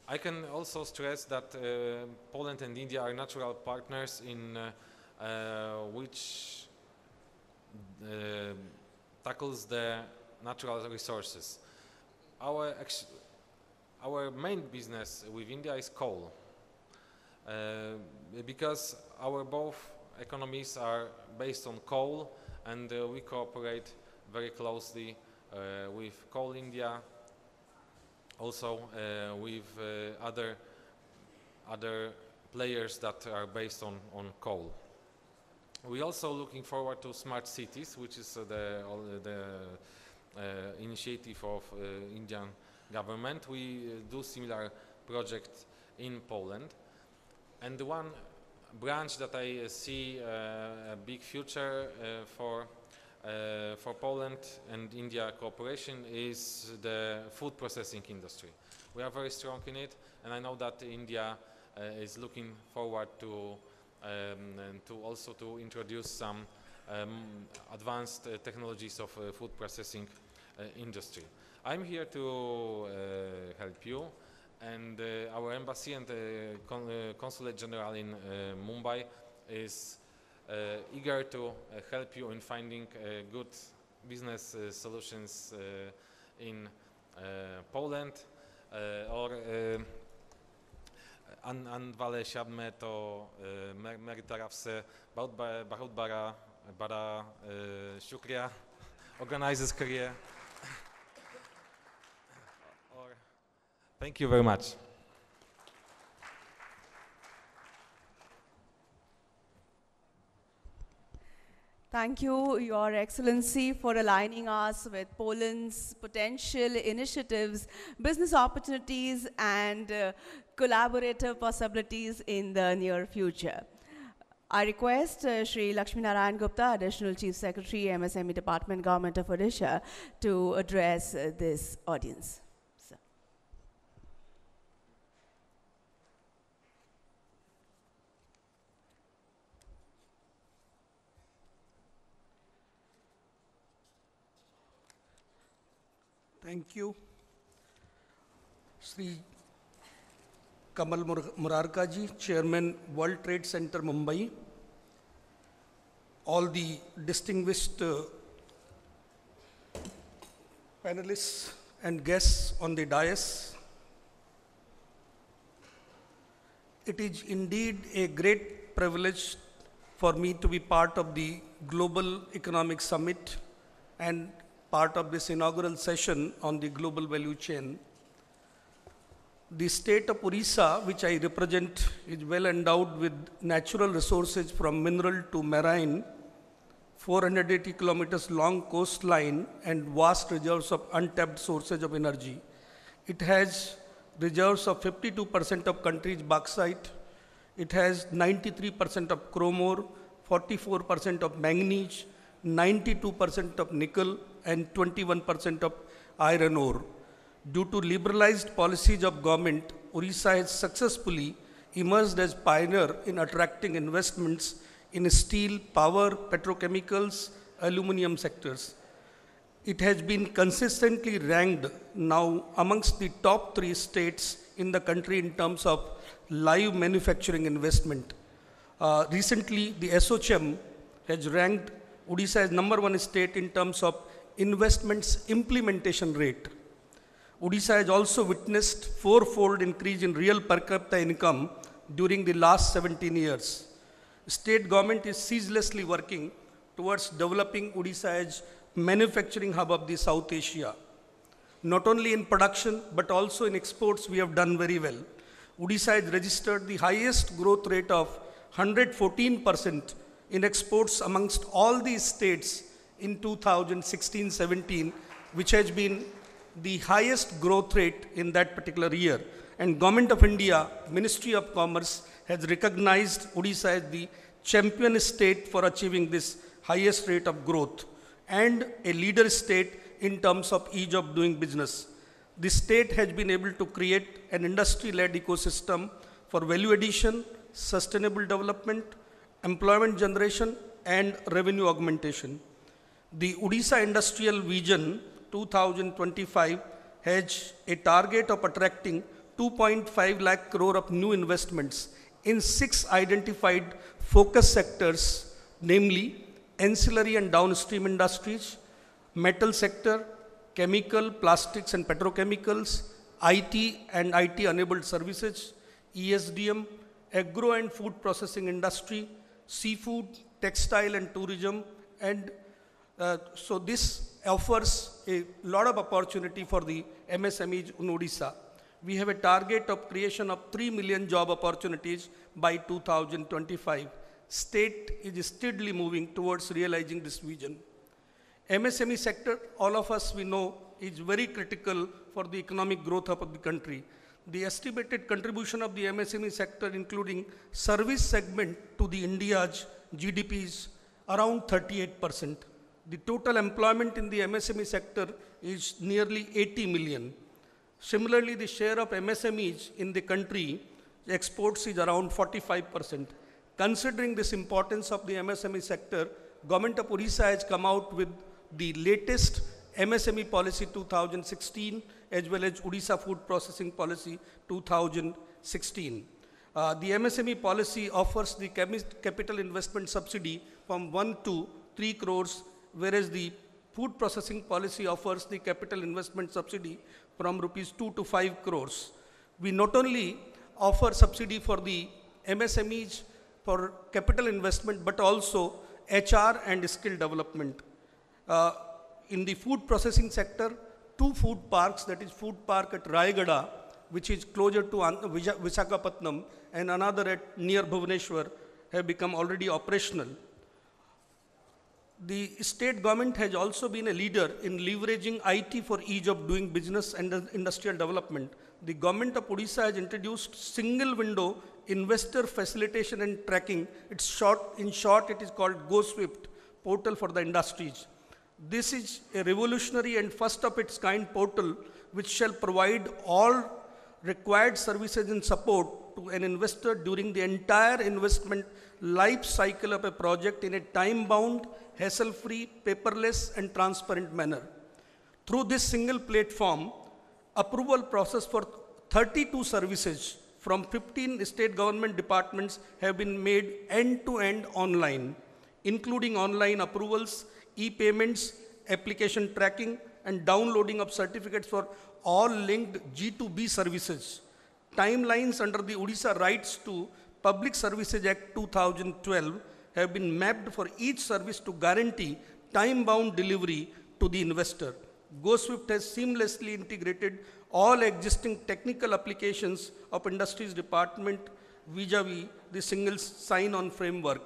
I can also stress that Poland and India are natural partners in which tackles the natural resources. Our main business with India is coal, because our both economies are based on coal, and we cooperate very closely with Coal India, also with other players that are based on coal. We also looking forward to smart cities, which is the initiative of Indian government. We do similar projects in Poland, and the one branch that I see a big future for Poland and India cooperation is the food processing industry. We are very strong in it, and I know that India is looking forward to also to introduce some advanced technologies of food processing industry. I'm here to help you, and our embassy and consulate general in Mumbai is eager to help you in finding good business solutions in Poland, or an vale shabme to mer taraf se bahut bara shukriya organizers career. Thank you very much. Thank you, Your Excellency, for aligning us with Poland's potential initiatives, business opportunities, and collaborative possibilities in the near future. I request Shri Lakshminarayan Gupta, Additional Chief Secretary, MSME Department, Government of Odisha, to address this audience. Sir. Thank you. Sri Kamal Murarka ji, Chairman, World Trade Center, Mumbai. All the distinguished panelists and guests on the dais. It is indeed a great privilege for me to be part of the Global Economic Summit and part of this inaugural session on the global value chain. The state of Orissa, which I represent, is well endowed with natural resources from mineral to marine, 480 kilometers long coastline, and vast reserves of untapped sources of energy. It has reserves of 52% of country's bauxite. It has 93% of chrome ore, 44% of manganese, 92% of nickel, and 21% of iron ore. Due to liberalized policies of government, Orissa has successfully emerged as pioneer in attracting investments in steel, power, petrochemicals, aluminum sectors. It has been consistently ranked now amongst the top 3 states in the country in terms of live manufacturing investment. Recently, the SOCHM has ranked Odisha as #1 state in terms of investments implementation rate. Odisha has also witnessed 4-fold increase in real per capita income during the last 17 years. State government is ceaselessly working towards developing Odisha as manufacturing hub of the South Asia. Not only in production, but also in exports, we have done very well. Odisha has registered the highest growth rate of 114% in exports amongst all these states in 2016-17, which has been the highest growth rate in that particular year. And Government of India, Ministry of Commerce, has recognized Odisha as the champion state for achieving this highest rate of growth and a leader state in terms of ease of doing business. The state has been able to create an industry-led ecosystem for value addition, sustainable development, employment generation, and revenue augmentation. The Odisha Industrial Vision 2025 has a target of attracting 2.5 lakh crore of new investments in 6 identified focus sectors, namely ancillary and downstream industries, metal sector, chemical, plastics and petrochemicals, IT and IT-enabled services, ESDM, agro and food processing industry, seafood, textile and tourism, and so this offers a lot of opportunity for the MSMEs in Odisha. We have a target of creation of 3 million job opportunities by 2025. State is steadily moving towards realizing this vision. MSME sector, all of us we know, is very critical for the economic growth of the country. The estimated contribution of the MSME sector, including service segment to the India's GDP, is around 38%. The total employment in the MSME sector is nearly 80 million. Similarly, the share of MSMEs in the country exports is around 45%. Considering this importance of the MSME sector, Government of Orissa has come out with the latest MSME policy 2016 as well as Odisha Food Processing Policy 2016. The MSME policy offers the capital investment subsidy from 1 to 3 crores, whereas the food processing policy offers the capital investment subsidy from rupees 2 to 5 crores. We not only offer subsidy for the MSMEs for capital investment, but also HR and skill development. In the food processing sector, 2 food parks, that is food park at Rayagada, which is closer to Visakhapatnam, and another at near Bhubaneswar, have become already operational. The state government has also been a leader in leveraging IT for ease of doing business and industrial development. The government of Odisha has introduced single window investor facilitation and tracking. In short, it is called Go Swift, portal for the industries. This is a revolutionary and first of its kind portal which shall provide all required services and support to an investor during the entire investment life cycle of a project in a time-bound, hassle-free, paperless and transparent manner. Through this single platform, approval process for 32 services from 15 state government departments have been made end-to-end online, including online approvals, e-payments, application tracking, and downloading of certificates for all linked G2B services. timelines under the Odisha Rights to Public Services Act 2012 have been mapped for each service to guarantee time-bound delivery to the investor. GoSwift has seamlessly integrated all existing technical applications of Industries Department vis-a-vis the single sign-on framework.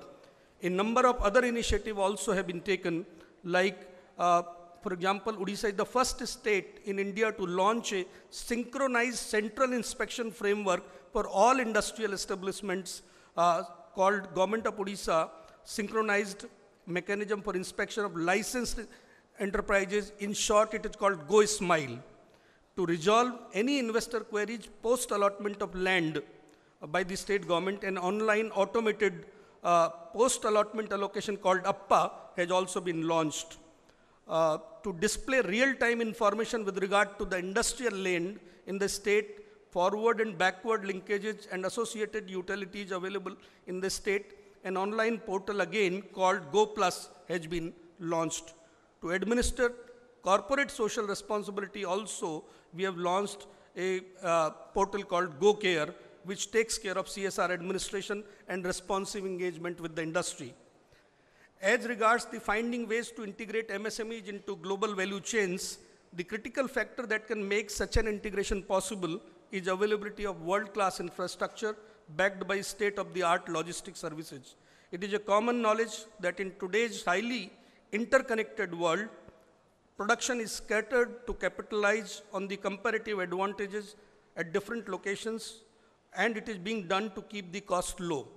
A number of other initiatives also have been taken, like, for example, Odisha is the first state in India to launch a synchronized central inspection framework for all industrial establishments called Government of Odisha Synchronized Mechanism for Inspection of Licensed Enterprises. In short, it is called Go Smile. To resolve any investor queries post-allotment of land by the state government, an online automated post-allotment allocation called APPA has also been launched. To display real-time information with regard to the industrial land in the state, forward and backward linkages and associated utilities available in the state, an online portal again called Go Plus has been launched. To administer corporate social responsibility also, we have launched a portal called Go Care, which takes care of CSR administration and responsive engagement with the industry. As regards the finding ways to integrate MSMEs into global value chains, the critical factor that can make such an integration possible is availability of world-class infrastructure backed by state-of-the-art logistics services. It is a common knowledge that in today's highly interconnected world, production is scattered to capitalize on the comparative advantages at different locations, and it is being done to keep the cost low.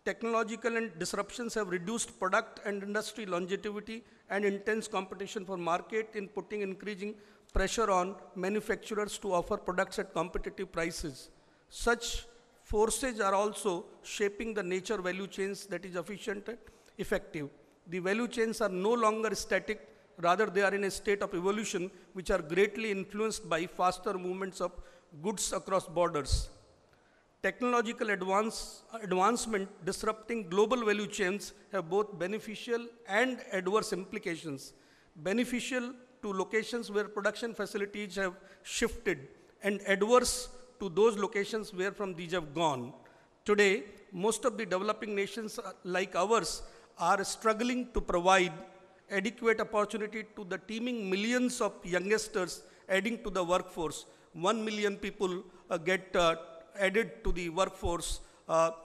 Technological and disruptions have reduced product and industry longevity and intense competition for market in putting increasing pressure on manufacturers to offer products at competitive prices. Such forces are also shaping the nature value chains that is efficient and effective. The value chains are no longer static, rather they are in a state of evolution which are greatly influenced by faster movements of goods across borders. Technological advancement disrupting global value chains have both beneficial and adverse implications. Beneficial to locations where production facilities have shifted, and adverse to those locations where from these have gone. Today, most of the developing nations like ours are struggling to provide adequate opportunity to the teeming millions of youngsters adding to the workforce. 1 million people get added to the workforce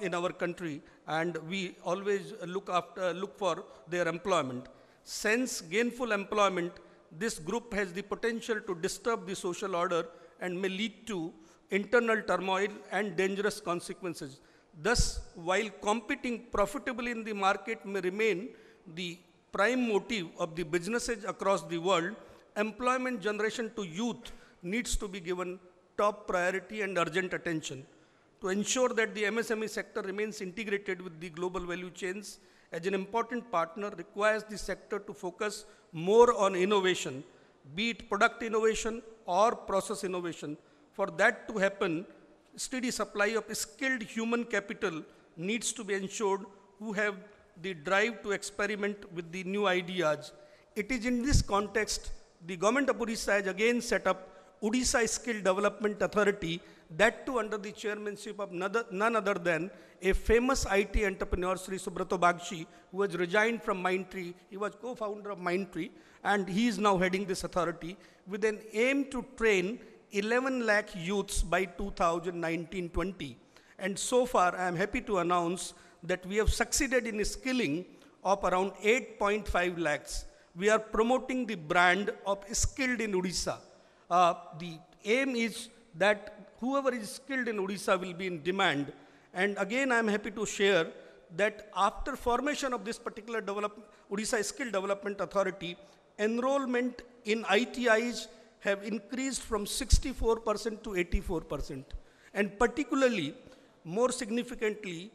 in our country, and we always look for their employment. Since gainful employment, this group has the potential to disturb the social order and may lead to internal turmoil and dangerous consequences. Thus, while competing profitably in the market may remain the prime motive of the businesses across the world, employment generation to youth needs to be given top priority and urgent attention. To ensure that the MSME sector remains integrated with the global value chains as an important partner requires the sector to focus more on innovation, be it product innovation or process innovation. For that to happen, steady supply of skilled human capital needs to be ensured who have the drive to experiment with the new ideas. It is in this context, the government of Odisha has again set up Odisha Skill Development Authority, that too under the chairmanship of none other than a famous IT entrepreneur, Sri Subrato Bagshi, who has resigned from Mindtree. He was co-founder of Mindtree, and he is now heading this authority with an aim to train 11 lakh youths by 2019-20. And so far, I am happy to announce that we have succeeded in skilling of around 8.5 lakhs. We are promoting the brand of Skilled in Odisha. The aim is that whoever is skilled in Odisha will be in demand. And again, I am happy to share that after formation of this particular Odisha Skill Development Authority, enrollment in ITIs have increased from 64% to 84%. And particularly, more significantly,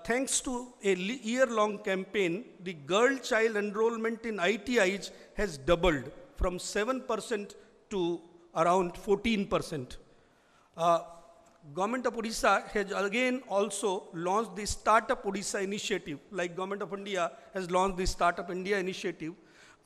thanks to a year-long campaign, the girl-child enrollment in ITIs has doubled from 7% to around 14%. Government of Odisha has again also launched the Startup Odisha initiative, like Government of India has launched the Startup India initiative.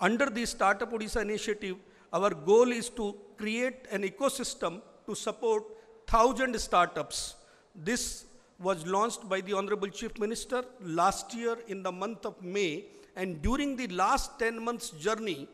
Under the Startup Odisha initiative, our goal is to create an ecosystem to support 1,000 startups. This was launched by the Honorable Chief Minister last year in the month of May, and during the last 10 months journey,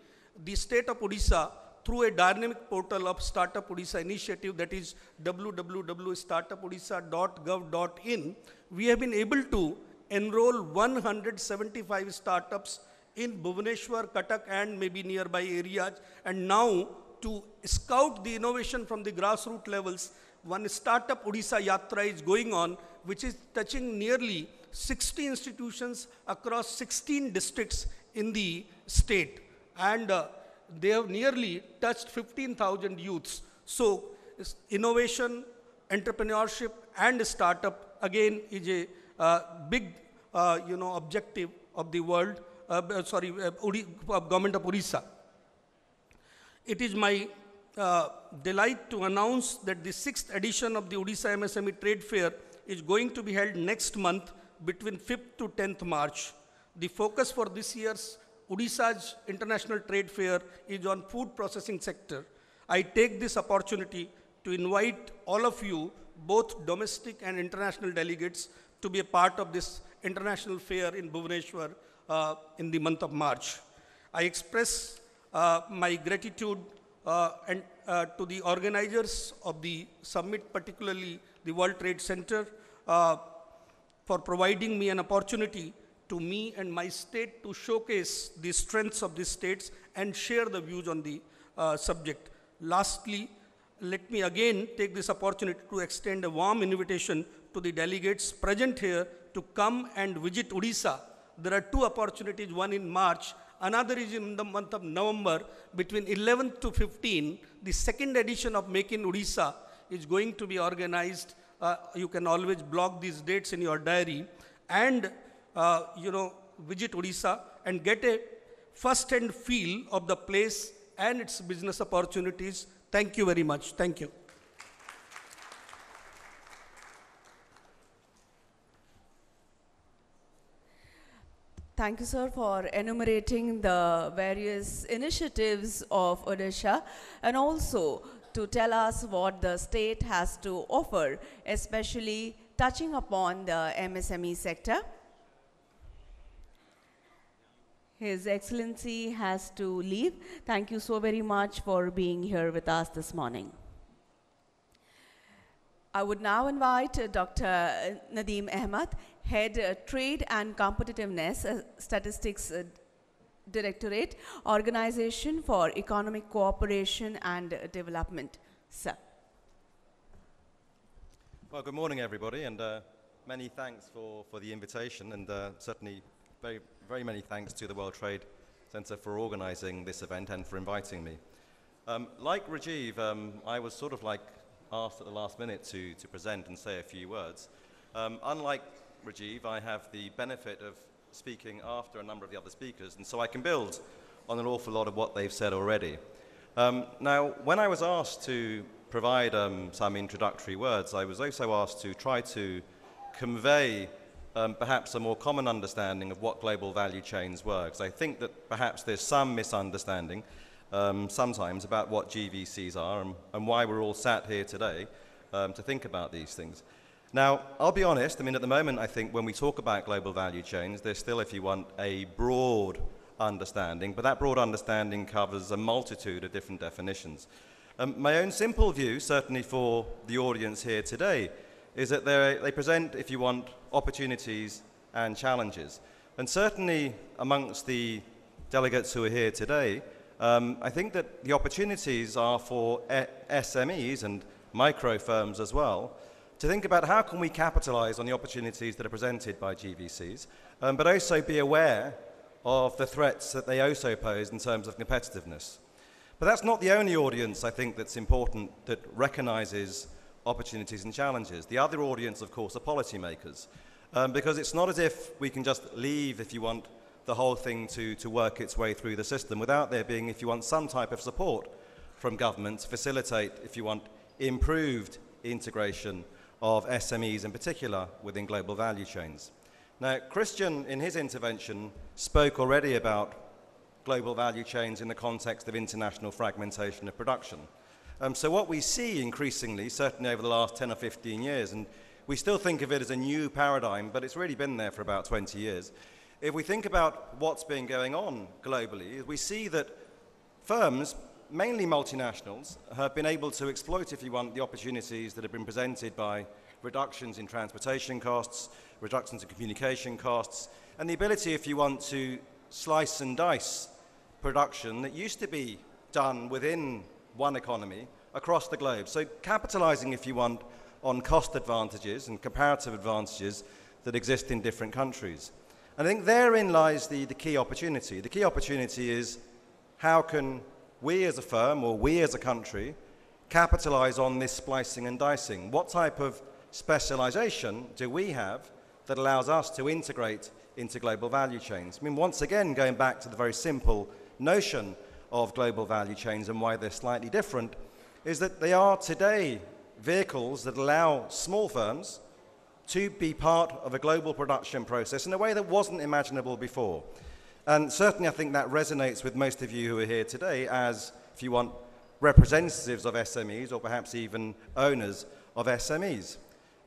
the state of Odisha, through a dynamic portal of Startup Odisha initiative, that is www.startupodisha.gov.in, we have been able to enroll 175 startups in Bhubaneswar, Cuttack and maybe nearby areas, and now to scout the innovation from the grassroots levels, one Startup Odisha Yatra is going on, which is touching nearly 60 institutions across 16 districts in the state. And they have nearly touched 15,000 youths. So innovation, entrepreneurship and startup again is a big objective of the world, government of Odisha. It is my delight to announce that the 6th edition of the Odisha MSME Trade Fair is going to be held next month between 5th to 10th March. The focus for this year's Odisha's International Trade Fair is on food processing sector. I take this opportunity to invite all of you, both domestic and international delegates, to be a part of this international fair in Bhubaneswar in the month of March. I express my gratitude to the organizers of the summit, particularly the World Trade Center, for providing me an opportunity to me and my state to showcase the strengths of the states and share the views on the subject. Lastly, let me again take this opportunity to extend a warm invitation to the delegates present here to come and visit Odisha. There are two opportunities, one in March, another is in the month of November, between 11th to 15th. The second edition of Make in Odisha is going to be organized. You can always block these dates in your diary and visit Odisha and get a first-hand feel of the place and its business opportunities. Thank you very much. Thank you. Thank you, sir, for enumerating the various initiatives of Odisha and also to tell us what the state has to offer, especially touching upon the MSME sector. His Excellency has to leave. Thank you so very much for being here with us this morning. I would now invite Dr. Nadeem Ahmed, Head Trade and Competitiveness Statistics Directorate, Organization for Economic Cooperation and Development. Sir. Well, good morning, everybody, and many thanks for the invitation, and certainly very many thanks to the World Trade Center for organizing this event and for inviting me. Like Rajiv, I was sort of like asked at the last minute to present and say a few words. Unlike Rajiv, I have the benefit of speaking after a number of the other speakers, and so I can build on an awful lot of what they've said already. Now, when I was asked to provide some introductory words, I was also asked to try to convey perhaps a more common understanding of what global value chains were, because I think that perhaps there's some misunderstanding sometimes about what GVCs are and why we're all sat here today to think about these things. Now, I'll be honest, I mean, at the moment, I think when we talk about global value chains, there's still, if you want, a broad understanding, but that broad understanding covers a multitude of different definitions. My own simple view, certainly for the audience here today, is that they present, if you want, opportunities and challenges. And certainly amongst the delegates who are here today, I think that the opportunities are for SMEs and micro firms as well, to think about how can we capitalize on the opportunities that are presented by GVCs, but also be aware of the threats that they also pose in terms of competitiveness. But that's not the only audience, I think, that's important, that recognizes opportunities and challenges. The other audience, of course, are policymakers, because it's not as if we can just leave, if you want, the whole thing to work its way through the system without there being, if you want, some type of support from government to facilitate, if you want, improved integration of SMEs in particular within global value chains. Now, Christian, in his intervention, spoke already about global value chains in the context of international fragmentation of production. So what we see increasingly, certainly over the last 10 or 15 years, and we still think of it as a new paradigm, but it's really been there for about 20 years. If we think about what's been going on globally, we see that firms, mainly multinationals, have been able to exploit, if you want, the opportunities that have been presented by reductions in transportation costs, reductions in communication costs, and the ability, if you want, to slice and dice production that used to be done within one economy across the globe. So capitalizing, if you want, on cost advantages and comparative advantages that exist in different countries. And I think therein lies the key opportunity. The key opportunity is how can we as a firm or we as a country capitalize on this splicing and dicing? What type of specialization do we have that allows us to integrate into global value chains? I mean, once again, going back to the very simple notion of global value chains and why they're slightly different, is that they are today vehicles that allow small firms to be part of a global production process in a way that wasn't imaginable before. And certainly I think that resonates with most of you who are here today as, if you want, representatives of SMEs or perhaps even owners of SMEs.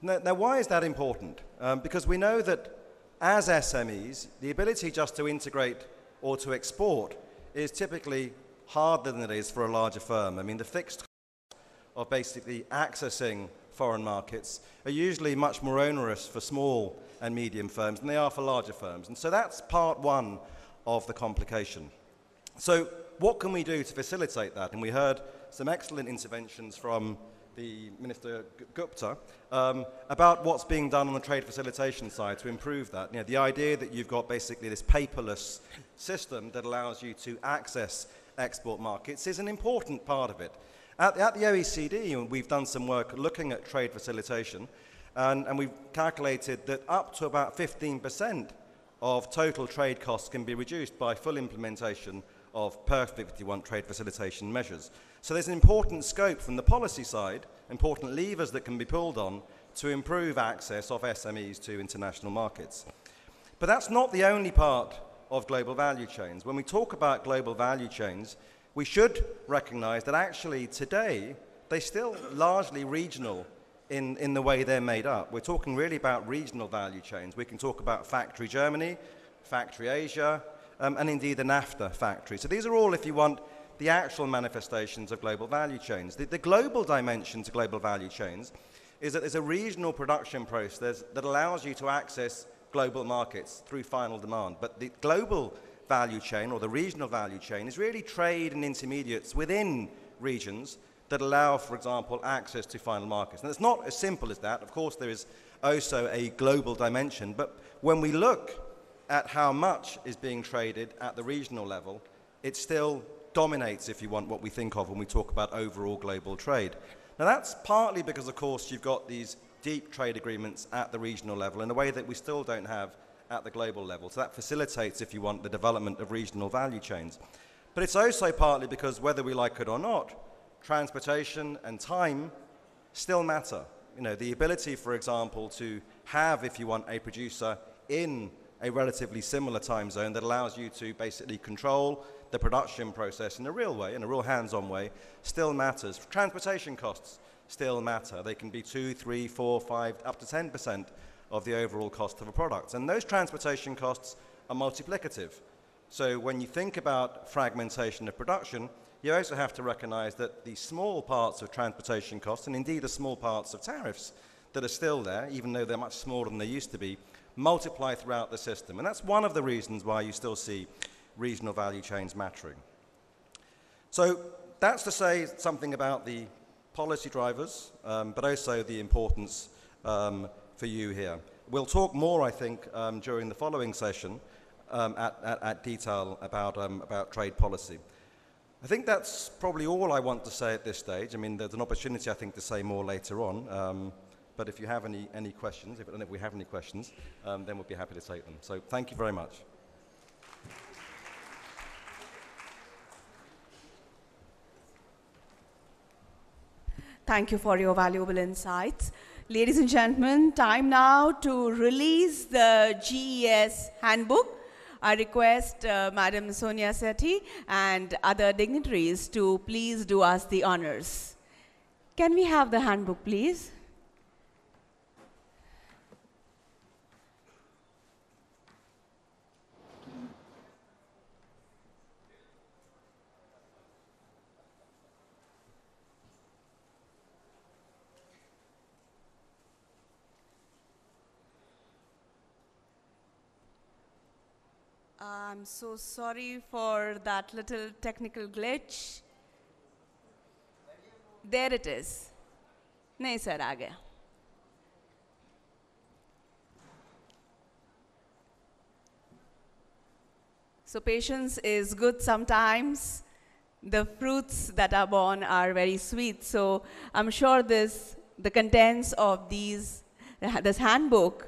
Now why is that important? Because we know that as SMEs, the ability just to integrate or to export is typically harder than it is for a larger firm. I mean, the fixed costs of basically accessing foreign markets are usually much more onerous for small and medium firms than they are for larger firms. And so that's part one of the complication. So what can we do to facilitate that? And we heard some excellent interventions from the Minister Gupta about what's being done on the trade facilitation side to improve that. You know, the idea that you've got basically this paperless system that allows you to access export markets is an important part of it. At the OECD, we've done some work looking at trade facilitation, and we've calculated that up to about 15% of total trade costs can be reduced by full implementation of perfect, if you want, trade facilitation measures. So there's an important scope from the policy side, important levers that can be pulled on to improve access of SMEs to international markets. But that's not the only part of global value chains. When we talk about global value chains, we should recognize that actually today they're still largely regional in the way they're made up. We're talking really about regional value chains. We can talk about Factory Germany, Factory Asia, and indeed the NAFTA factory. So these are all, if you want, the actual manifestations of global value chains. The global dimension to global value chains is that there's a regional production process that allows you to access global markets through final demand. But the global value chain, or the regional value chain, is really trade and intermediates within regions that allow, for example, access to final markets. And it's not as simple as that. Of course, there is also a global dimension. But when we look at how much is being traded at the regional level, it still dominates, if you want, what we think of when we talk about overall global trade. Now that's partly because, of course, you've got these deep trade agreements at the regional level in a way that we still don't have at the global level. So that facilitates, if you want, the development of regional value chains. But it's also partly because, whether we like it or not, transportation and time still matter. You know, the ability, for example, to have, if you want, a producer in a relatively similar time zone that allows you to basically control the production process in a real way, in a real hands-on way, still matters. Transportation costs still matter. They can be 2, 3, 4, 5, up to 10% of the overall cost of a product. And those transportation costs are multiplicative. So when you think about fragmentation of production, you also have to recognize that the small parts of transportation costs, and indeed the small parts of tariffs that are still there, even though they're much smaller than they used to be, multiply throughout the system. And that's one of the reasons why you still see regional value chains mattering. So that's to say something about the policy drivers, but also the importance for you here. We'll talk more, I think, during the following session at detail about trade policy. I think that's probably all I want to say at this stage. I mean, there's an opportunity, I think, to say more later on. But if you have any questions, if we have any questions, then we'll be happy to take them. So thank you very much. Thank you for your valuable insights. Ladies and gentlemen, time now to release the GES handbook. I request Madam Sonia Sethi and other dignitaries to please do us the honors. Can we have the handbook, please? I'm so sorry for that little technical glitch. There it is. नहीं sir आ गया. So patience is good sometimes. The fruits that are born are very sweet. So I'm sure the contents of this handbook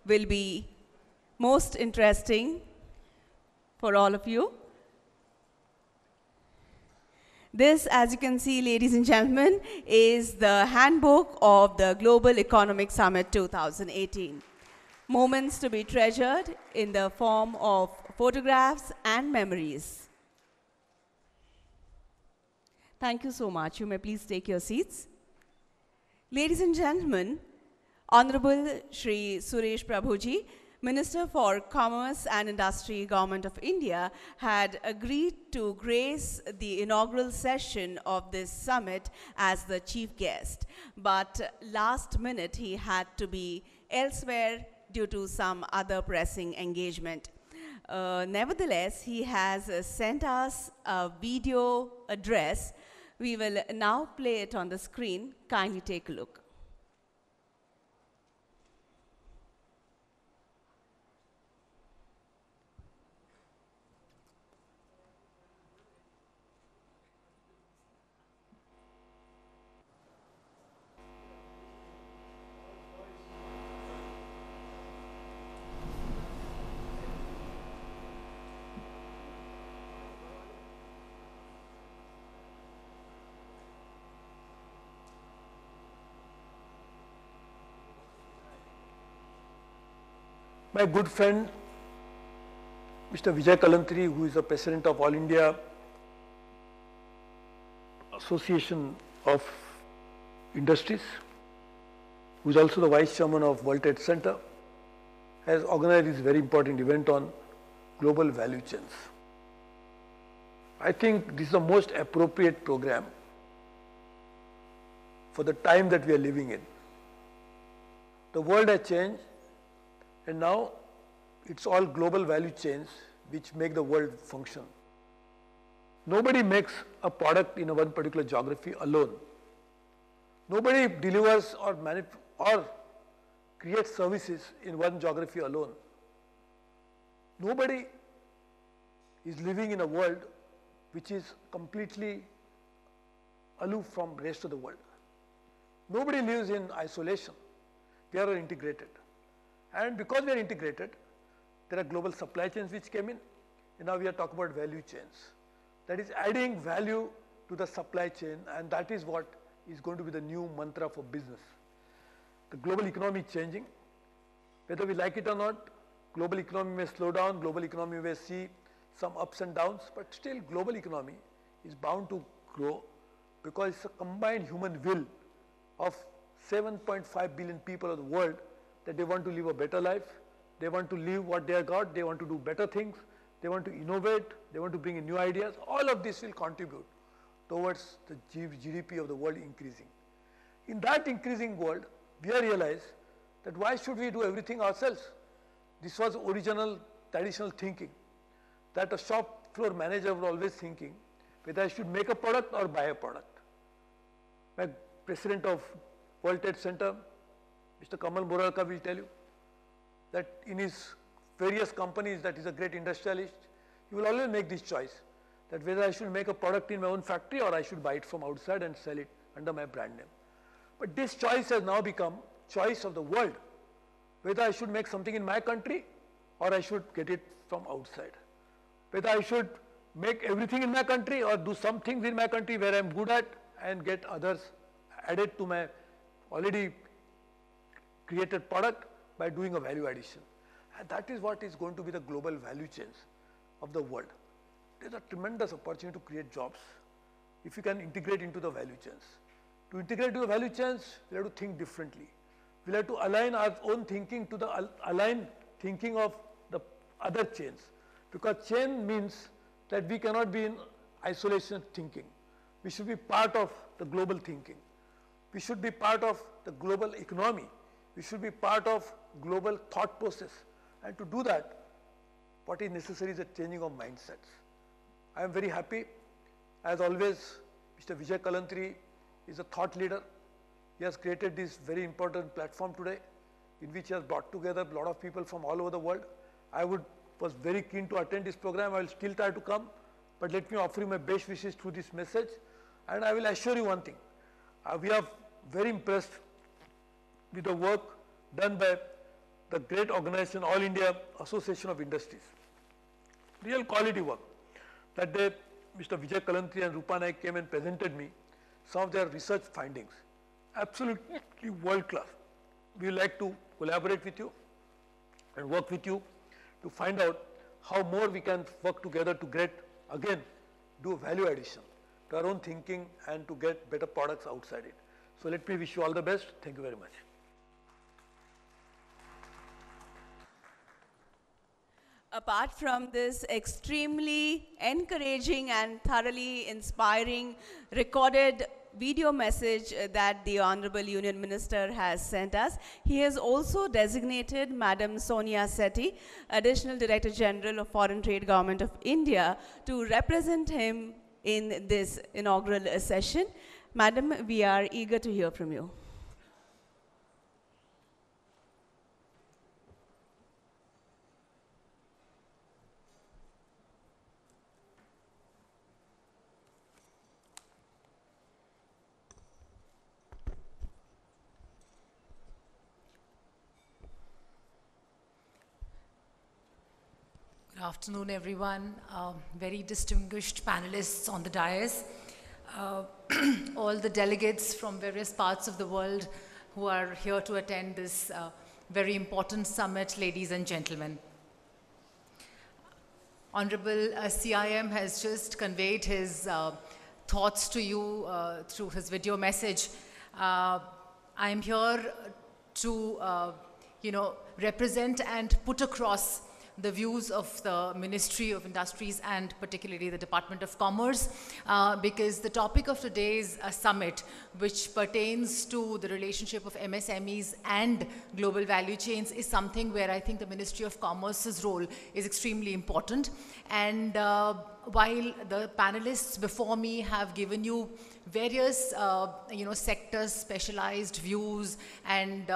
will be most interesting for all of you. This, as you can see, ladies and gentlemen, is the handbook of the Global Economic Summit 2018. Moments to be treasured in the form of photographs and memories. Thank you so much. You may please take your seats. Ladies and gentlemen, Honorable Shri Suresh Prabhuji, Minister for Commerce and Industry, Government of India, had agreed to grace the inaugural session of this summit as the chief guest. But last minute, he had to be elsewhere due to some other pressing engagement. Nevertheless, he has sent us a video address. We will now play it on the screen. Kindly take a look. My good friend, Mr. Vijay Kalantri, who is the President of All India Association of Industries, who is also the Vice Chairman of World Trade Center, has organized this very important event on global value chains. I think this is the most appropriate program for the time that we are living in. The world has changed, and now it's all global value chains which make the world function. Nobody makes a product in a one particular geography alone. Nobody delivers or creates services in one geography alone. Nobody is living in a world which is completely aloof from the rest of the world. Nobody lives in isolation. We are integrated. And because we are integrated, there are global supply chains which came in, and now we are talking about value chains. That is adding value to the supply chain, and that is what is going to be the new mantra for business. The global economy is changing. Whether we like it or not, global economy may slow down, global economy may see some ups and downs, but still global economy is bound to grow because it's a combined human will of 7.5 billion people of the world that they want to live a better life, they want to live what they have got, they want to do better things, they want to innovate, they want to bring in new ideas. All of this will contribute towards the GDP of the world increasing. In that increasing world, we have realized that why should we do everything ourselves? This was original traditional thinking, that a shop floor manager was always thinking whether I should make a product or buy a product. My president of World Trade Center, Mr. Kamal Muralka, will tell you that in his various companies, that is a great industrialist, he will always make this choice that whether I should make a product in my own factory or I should buy it from outside and sell it under my brand name. But this choice has now become choice of the world, whether I should make something in my country or I should get it from outside. Whether I should make everything in my country or do some things in my country where I am good at and get others added to my already created product by doing a value addition. And that is what is going to be the global value chains of the world. There is a tremendous opportunity to create jobs if you can integrate into the value chains. To integrate the value chains, we have to think differently. We have to align our own thinking to the aligned thinking of the other chains, because chain means that we cannot be in isolation thinking. We should be part of the global thinking. We should be part of the global economy. We should be part of global thought process. And to do that, what is necessary is a changing of mindsets. I am very happy. As always, Mr. Vijay Kalantri is a thought leader. He has created this very important platform today, in which he has brought together a lot of people from all over the world. I was very keen to attend this program. I will still try to come, but let me offer you my best wishes through this message. And I will assure you one thing. We are very impressed with the work done by the great organization, All India Association of Industries. Real quality work. That day, Mr. Vijay Kalantri and Rupa Naik came and presented me some of their research findings. Absolutely world class. We would like to collaborate with you and work with you to find out how more we can work together to get, again, do value addition to our own thinking and to get better products outside it. So let me wish you all the best. Thank you very much. Apart from this extremely encouraging and thoroughly inspiring recorded video message that the Honorable Union Minister has sent us, he has also designated Madam Sonia Sethi, Additional Director General of Foreign Trade Government of India, to represent him in this inaugural session. Madam, we are eager to hear from you. Good afternoon, everyone. Very distinguished panelists on the dais. All the delegates from various parts of the world who are here to attend this very important summit, ladies and gentlemen. Honorable CIM has just conveyed his thoughts to you through his video message. I am here to, represent and put across the views of the Ministry of Industries and particularly the Department of Commerce, because the topic of today's summit, which pertains to the relationship of MSMEs and global value chains, is something where I think the Ministry of Commerce's role is extremely important. And while the panelists before me have given you various sectors specialized views and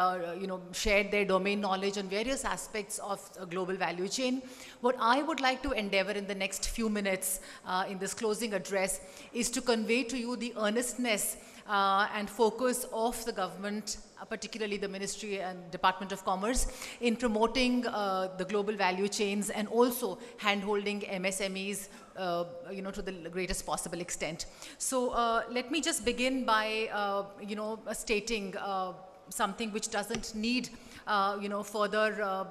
shared their domain knowledge on various aspects of a global value chain, what I would like to endeavor in the next few minutes in this closing address is to convey to you the earnestness and focus of the government, particularly the Ministry and Department of Commerce, in promoting the global value chains and also hand-holding MSMEs to the greatest possible extent. So let me just begin by stating something which doesn't need further,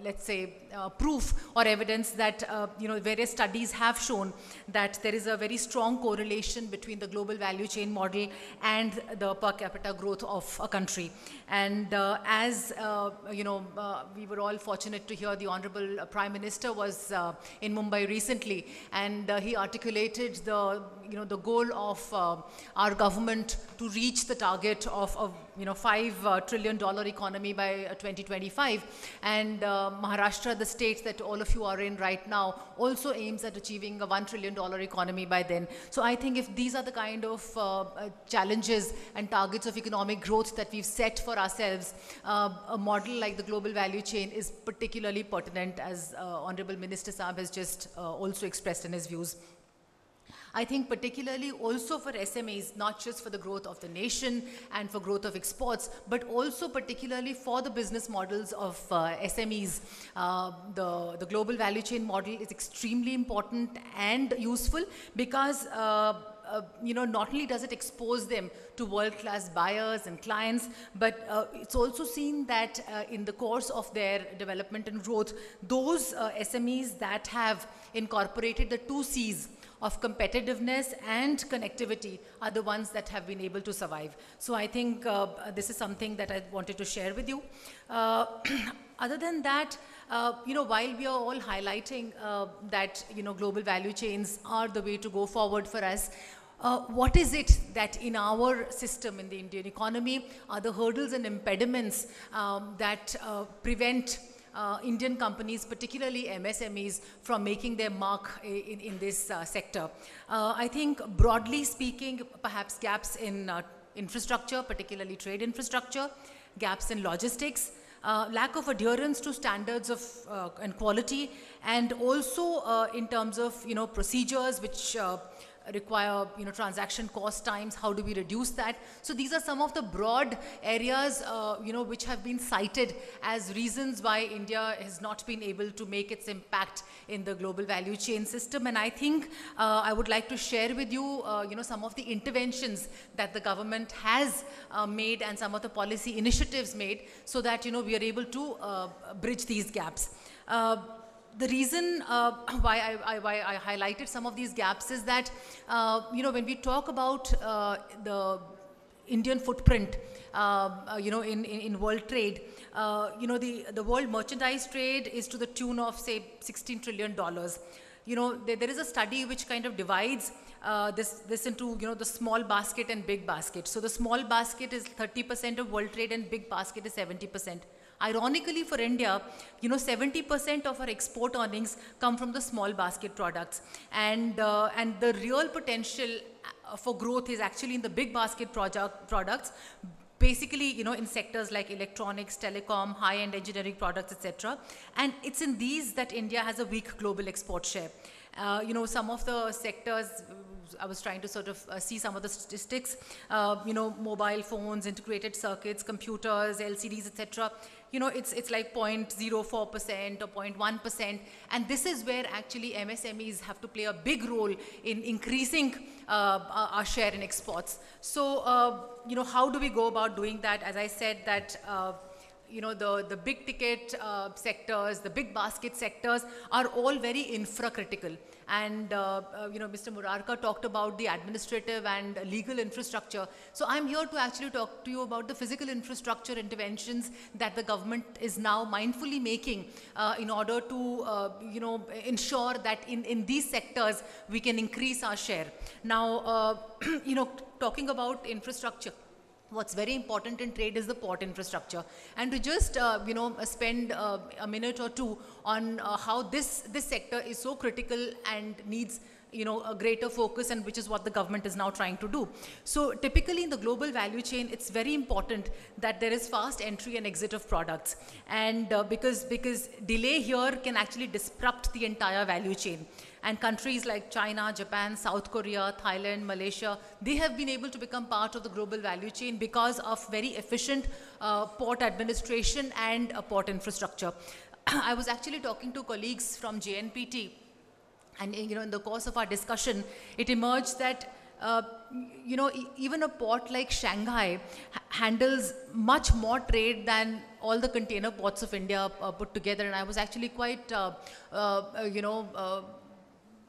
let's say, proof or evidence that, various studies have shown that there is a very strong correlation between the global value chain model and the per capita growth of a country. And as, we were all fortunate to hear the Honorable Prime Minister was in Mumbai recently, and he articulated the goal of our government to reach the target of a $5 trillion economy by 2025, and Maharashtra, the state that all of you are in right now, also aims at achieving a $1 trillion economy by then. So I think if these are the kind of challenges and targets of economic growth that we've set for ourselves, a model like the global value chain is particularly pertinent, as Honorable Minister Saab has just also expressed in his views. I think particularly also for SMEs, not just for the growth of the nation and for growth of exports, but also particularly for the business models of SMEs. The global value chain model is extremely important and useful because not only does it expose them to world-class buyers and clients, but it's also seen that in the course of their development and growth, those SMEs that have incorporated the 2 C's of competitiveness and connectivity are the ones that have been able to survive. So I think this is something that I wanted to share with you. Other than that, while we are all highlighting that, global value chains are the way to go forward for us, what is it that in our system, in the Indian economy, are the hurdles and impediments that prevent Indian companies, particularly MSMEs, from making their mark in this sector? I think broadly speaking, perhaps gaps in infrastructure, particularly trade infrastructure, gaps in logistics, lack of adherence to standards of and quality, and also in terms of procedures which require transaction cost times. How do we reduce that? So these are some of the broad areas which have been cited as reasons why India has not been able to make its impact in the global value chain system. And I think I would like to share with you some of the interventions that the government has made and some of the policy initiatives made, so that we are able to bridge these gaps. The reason why I highlighted some of these gaps is that, when we talk about the Indian footprint, in world trade, the world merchandise trade is to the tune of, say, $16 trillion. There is a study which kind of divides this into, the small basket and big basket. So the small basket is 30% of world trade and big basket is 70%. Ironically for India, 70% of our export earnings come from the small basket products. And the real potential for growth is actually in the big basket products, basically, in sectors like electronics, telecom, high-end engineering products, etc. And it's in these that India has a weak global export share. Some of the sectors, I was trying to sort of see some of the statistics, mobile phones, integrated circuits, computers, LCDs, etc. It's like 0.04% or 0.1%. And this is where actually MSMEs have to play a big role in increasing our share in exports. So, how do we go about doing that? As I said that, the big ticket sectors, the big basket sectors are all very infra-critical. And, Mr. Murarka talked about the administrative and legal infrastructure. So I'm here to actually talk to you about the physical infrastructure interventions that the government is now mindfully making in order to, ensure that in these sectors we can increase our share. Now, talking about infrastructure, what's very important in trade is the port infrastructure. And to just, spend a minute or two on how this sector is so critical and needs, a greater focus, and which is what the government is now trying to do. So typically in the global value chain, it's very important that there is fast entry and exit of products. And because delay here can actually disrupt the entire value chain. And countries like China, Japan, South Korea, Thailand, Malaysia, they have been able to become part of the global value chain because of very efficient port administration and port infrastructure. I was actually talking to colleagues from JNPT, and in the course of our discussion, it emerged that even a port like Shanghai handles much more trade than all the container ports of India put together. And I was actually quite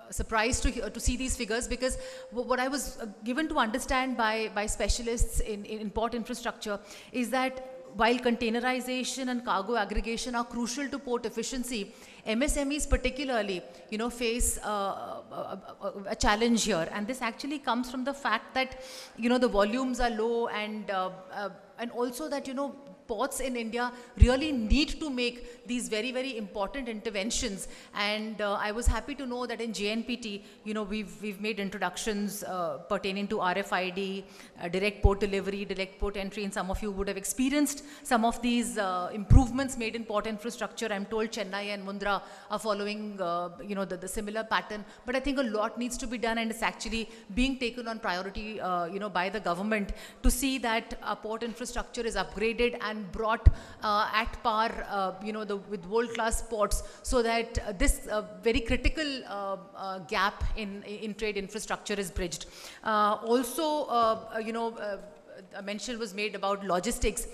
surprised to see these figures, because what I was given to understand by specialists in port infrastructure is that while containerization and cargo aggregation are crucial to port efficiency, MSMEs particularly, face a challenge here. And this actually comes from the fact that, the volumes are low, and also that, ports in India really need to make these very, very important interventions. And I was happy to know that in JNPT, we've made introductions pertaining to RFID, direct port delivery, direct port entry, and some of you would have experienced some of these improvements made in port infrastructure. I'm told Chennai and Mundra are following, the similar pattern. But I think a lot needs to be done, and it's actually being taken on priority, by the government to see that our port infrastructure is upgraded and brought at par, with world-class ports, so that this very critical gap in trade infrastructure is bridged. Also, a mention was made about logistics.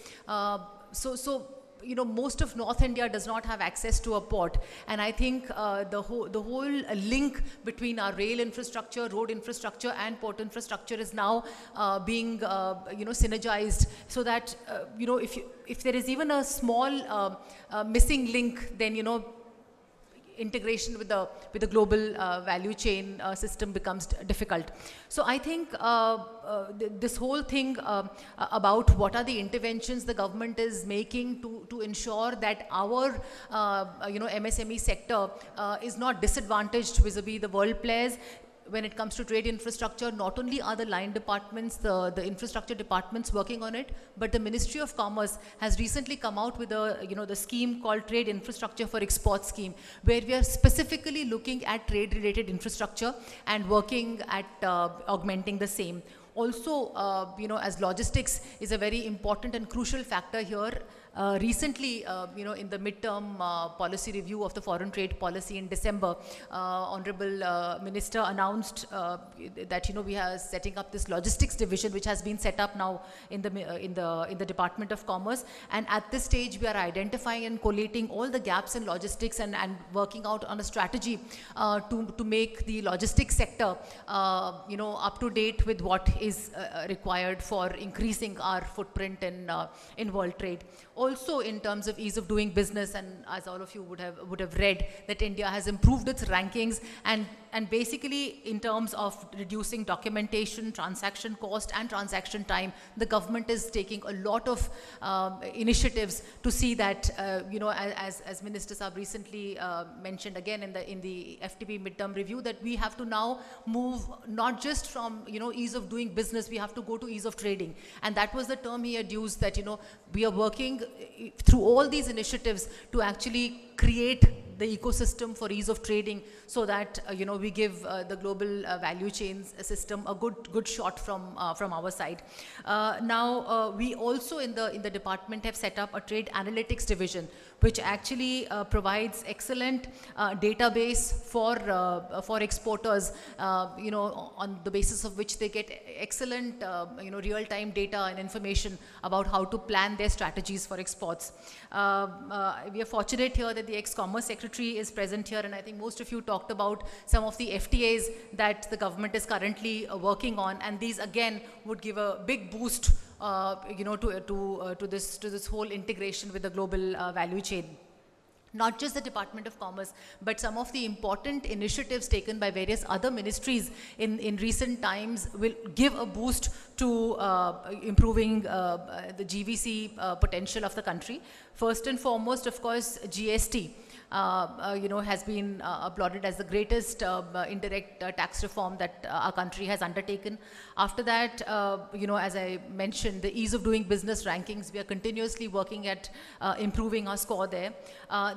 So most of North India does not have access to a port, and I think the whole link between our rail infrastructure, road infrastructure, and port infrastructure is now being synergized, so that if there is even a small missing link, then integration with the global value chain system becomes difficult. So I think this whole thing about what are the interventions the government is making to ensure that our MSME sector is not disadvantaged vis-a-vis the world players. When it comes to trade infrastructure, not only are the line departments, the infrastructure departments working on it, but the Ministry of Commerce has recently come out with the scheme called Trade Infrastructure for Export scheme, where we are specifically looking at trade-related infrastructure and working at augmenting the same. Also, as logistics is a very important and crucial factor here, recently, in the midterm policy review of the foreign trade policy in December, Honorable Minister announced that we are setting up this logistics division, which has been set up now in the Department of Commerce. And at this stage, we are identifying and collating all the gaps in logistics and working out on a strategy to make the logistics sector, up to date with what is required for increasing our footprint in world trade. Also, in terms of ease of doing business, and as all of you would have read, that India has improved its rankings, and basically in terms of reducing documentation, transaction cost, and transaction time, the government is taking a lot of initiatives to see that, as Minister Saab recently mentioned again in the FTP midterm review, that we have to now move not just from ease of doing business, we have to go to ease of trading. And that was the term he had used, that we are working through all these initiatives to actually create the ecosystem for ease of trading, so that we give the global value chains system a good shot from our side. Now we also in the department have set up a trade analytics division, which actually provides excellent database for exporters, on the basis of which they get excellent real-time data and information about how to plan their strategies for exports. We are fortunate here that the ex-Commerce Secretary is present here, and I think most of you talked about some of the FTAs that the government is currently working on, and these again would give a big boost to this whole integration with the global value chain. Not just the Department of Commerce, but some of the important initiatives taken by various other ministries in recent times will give a boost to improving the GVC potential of the country. First and foremost, of course, GST. Has been applauded as the greatest indirect tax reform that our country has undertaken. After that, as I mentioned, the ease of doing business rankings, we are continuously working at improving our score there.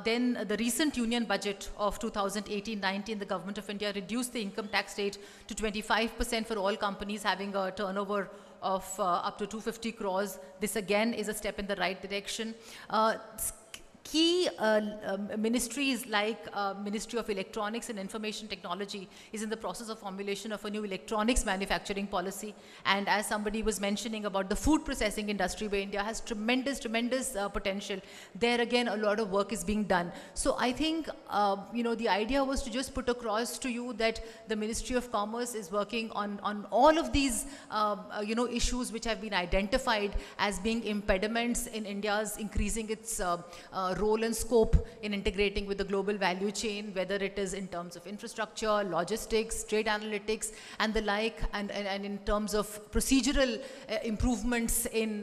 Then the recent union budget of 2018-19, the Government of India reduced the income tax rate to 25% for all companies having a turnover of up to 250 crores. This again is a step in the right direction. Key ministries like Ministry of Electronics and Information Technology is in the process of formulation of a new electronics manufacturing policy. And as somebody was mentioning about the food processing industry, where India has tremendous potential, there again a lot of work is being done. So I think the idea was to just put across to you that the Ministry of Commerce is working on all of these issues which have been identified as being impediments in India's increasing its role and scope in integrating with the global value chain, whether it is in terms of infrastructure, logistics, trade analytics, and the like, and in terms of procedural improvements in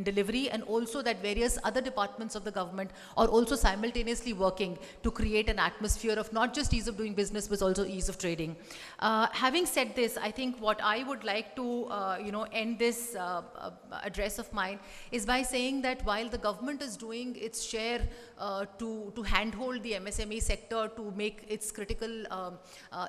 delivery, and also that various other departments of the government are also simultaneously working to create an atmosphere of not just ease of doing business, but also ease of trading. Having said this, I think what I would like to end this address of mine is by saying that while the government is doing its share to handhold the MSME sector to make its critical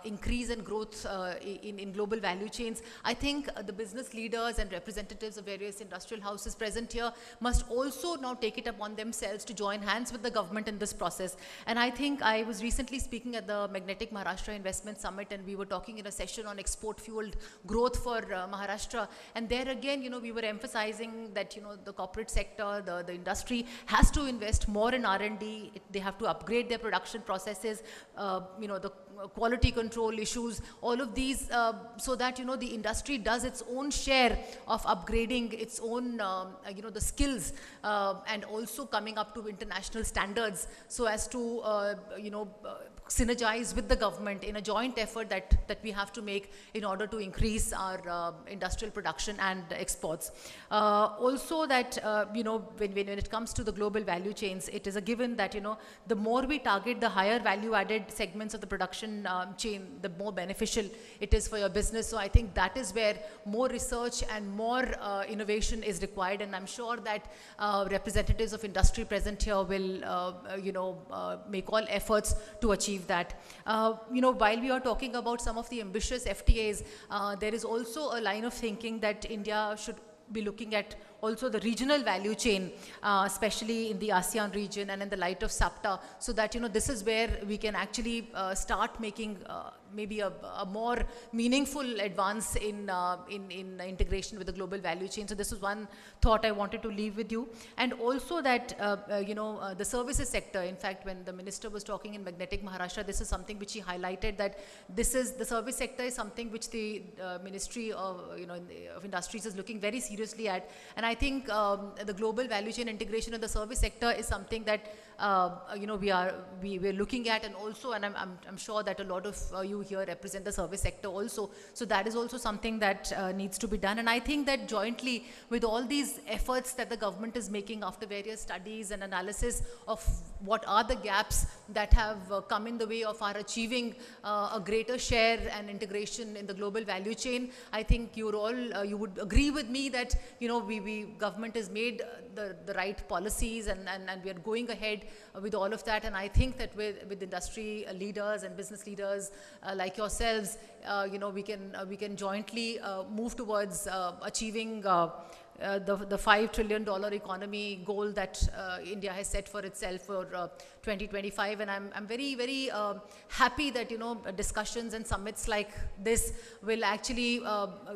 increase and growth in global value chains. I think the business leaders and representatives of various industrial houses present here must also now take it upon themselves to join hands with the government in this process. And I think I was recently speaking at the Magnetic Maharashtra Investment Summit, and we were talking in a session on export-fueled growth for Maharashtra. And there again, we were emphasizing that, the corporate sector, the industry has to invest more in R&D. They have to upgrade their production processes, the quality control issues, all of these, so that, the industry does its own share of upgrading its own, the skills, and also coming up to international standards, so as to, synergize with the government in a joint effort that we have to make in order to increase our industrial production and exports. Also that, when it comes to the global value chains, it is a given that, the more we target the higher value added segments of the production chain, the more beneficial it is for your business. So I think that is where more research and more innovation is required, and I'm sure that representatives of industry present here will, make all efforts to achieve that. While we are talking about some of the ambitious FTAs, there is also a line of thinking that India should be looking at also the regional value chain, especially in the ASEAN region and in the light of SAPTA, so that, this is where we can actually start making maybe a more meaningful advance in integration with the global value chain. So this is one thought I wanted to leave with you. And also that, the services sector, in fact, when the minister was talking in Magnetic Maharashtra, this is something which he highlighted, that the service sector is something which the Ministry of, of Industries is looking very seriously at. And I think the global value chain integration in the service sector is something that we're looking at, and also, and I'm sure that a lot of you here represent the service sector also. So that is also something that needs to be done. And I think that jointly with all these efforts that the government is making after various studies and analysis of what are the gaps that have come in the way of our achieving a greater share and integration in the global value chain, I think you would agree with me that, government has made the right policies, and we are going ahead with all of that. And I think that with industry leaders and business leaders like yourselves, we can jointly move towards achieving the $5 trillion economy goal that India has set for itself for 2025. And I'm very, very happy that, discussions and summits like this will actually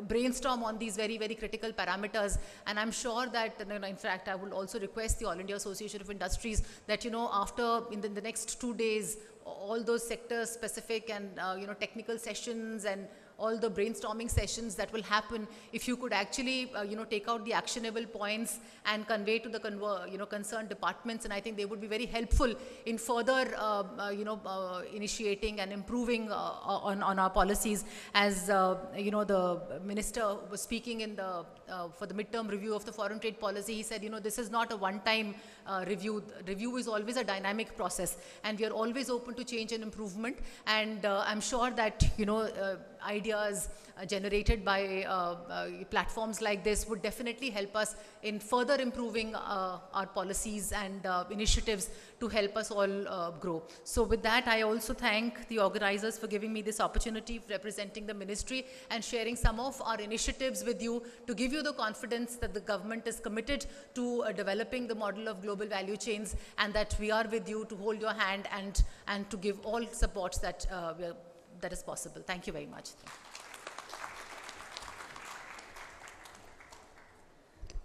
brainstorm on these very, very critical parameters. And I'm sure that, in fact, I will also request the All India Association of Industries that, after in the next 2 days, all those sector specific and, technical sessions and all the brainstorming sessions that will happen, if you could actually, take out the actionable points and convey to the concerned departments, and I think they would be very helpful in further, initiating and improving on our policies. As the minister was speaking in for the midterm review of the foreign trade policy, he said, this is not a one-time review. Review is always a dynamic process, and we are always open to change and improvement. And I'm sure that ideas generated by platforms like this would definitely help us in further improving our policies and initiatives to help us all grow. So with that, I also thank the organizers for giving me this opportunity of representing the ministry and sharing some of our initiatives with you to give you the confidence that the government is committed to developing the model of global value chains, and that we are with you to hold your hand and to give all supports that that is possible. Thank you very much.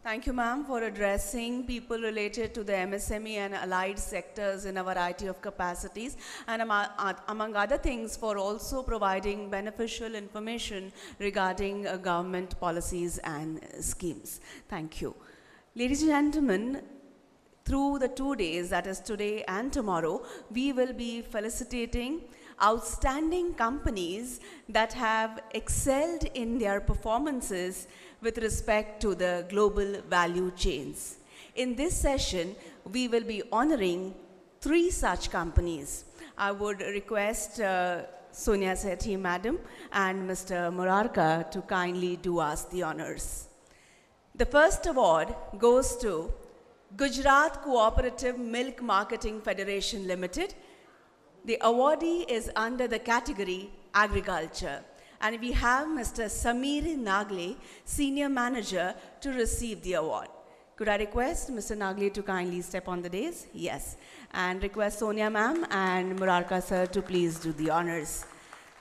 Thank you, ma'am, for addressing people related to the MSME and allied sectors in a variety of capacities, and among other things, for also providing beneficial information regarding government policies and schemes. Thank you. Ladies and gentlemen, through the 2 days, that is today and tomorrow, we will be felicitating outstanding companies that have excelled in their performances with respect to the global value chains. In this session, we will be honoring 3 such companies. I would request Sonia Sethi, madam, and Mr. Murarka to kindly do us the honors. The first award goes to Gujarat Cooperative Milk Marketing Federation Limited. The awardee is under the category Agriculture. And we have Mr. Sameer Nagle, Senior Manager, to receive the award. Could I request Mr. Nagle to kindly step on the dais? Yes. And request Sonia ma'am and Murarka sir to please do the honors.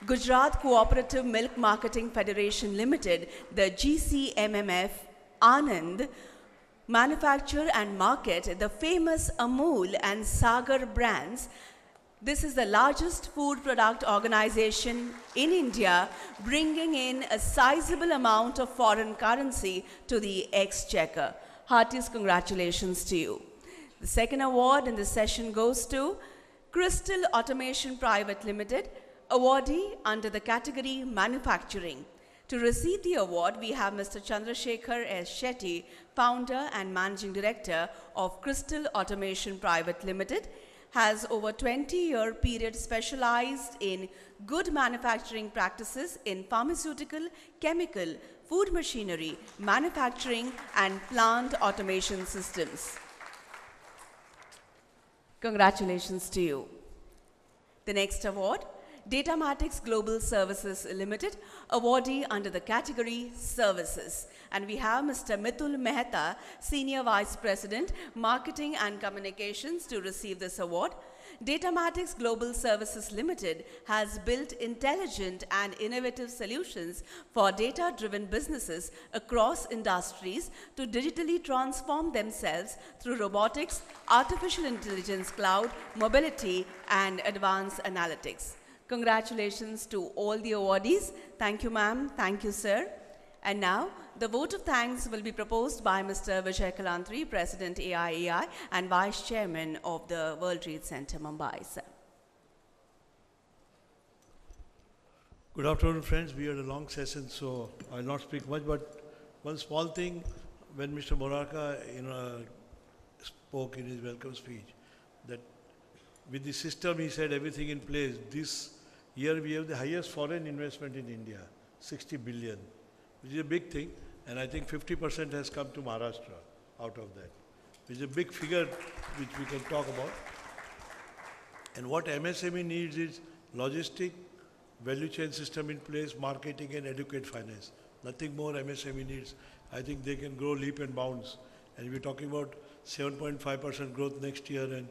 Gujarat Cooperative Milk Marketing Federation Limited, the GCMMF, Anand, manufacture and market the famous Amul and Sagar brands. This is the largest food product organization in India, bringing in a sizable amount of foreign currency to the exchequer. Heartiest congratulations to you. The second award in this session goes to Crystal Automation Private Limited, awardee under the category Manufacturing. To receive the award, we have Mr. Chandrasekhar S. Shetty, founder and managing director of Crystal Automation Private Limited, has over 20-year period specialized in good manufacturing practices in pharmaceutical, chemical, food machinery, manufacturing, and plant automation systems. Congratulations to you. The next award, Datamatics Global Services Limited, awardee under the category Services. And we have Mr. Mitul Mehta, Senior Vice President, Marketing and Communications, to receive this award. Datamatics Global Services Limited has built intelligent and innovative solutions for data-driven businesses across industries to digitally transform themselves through robotics, artificial intelligence, cloud, mobility, and advanced analytics. Congratulations to all the awardees. Thank you, ma'am. Thank you, sir. And now, the vote of thanks will be proposed by Mr. Vijay Kalantri, President AIAI and Vice Chairman of the World Trade Center, Mumbai, sir. Good afternoon, friends. We had a long session, so I'll not speak much, but one small thing, when Mr. Murarka spoke in his welcome speech, that with the system, he said everything in place. This year, we have the highest foreign investment in India, 60 billion, which is a big thing. And I think 50% has come to Maharashtra out of that, which is a big figure which we can talk about. And what MSME needs is logistic, value chain system in place, marketing and adequate finance. Nothing more MSME needs. I think they can grow leap and bounds. And we're talking about 7.5% growth next year and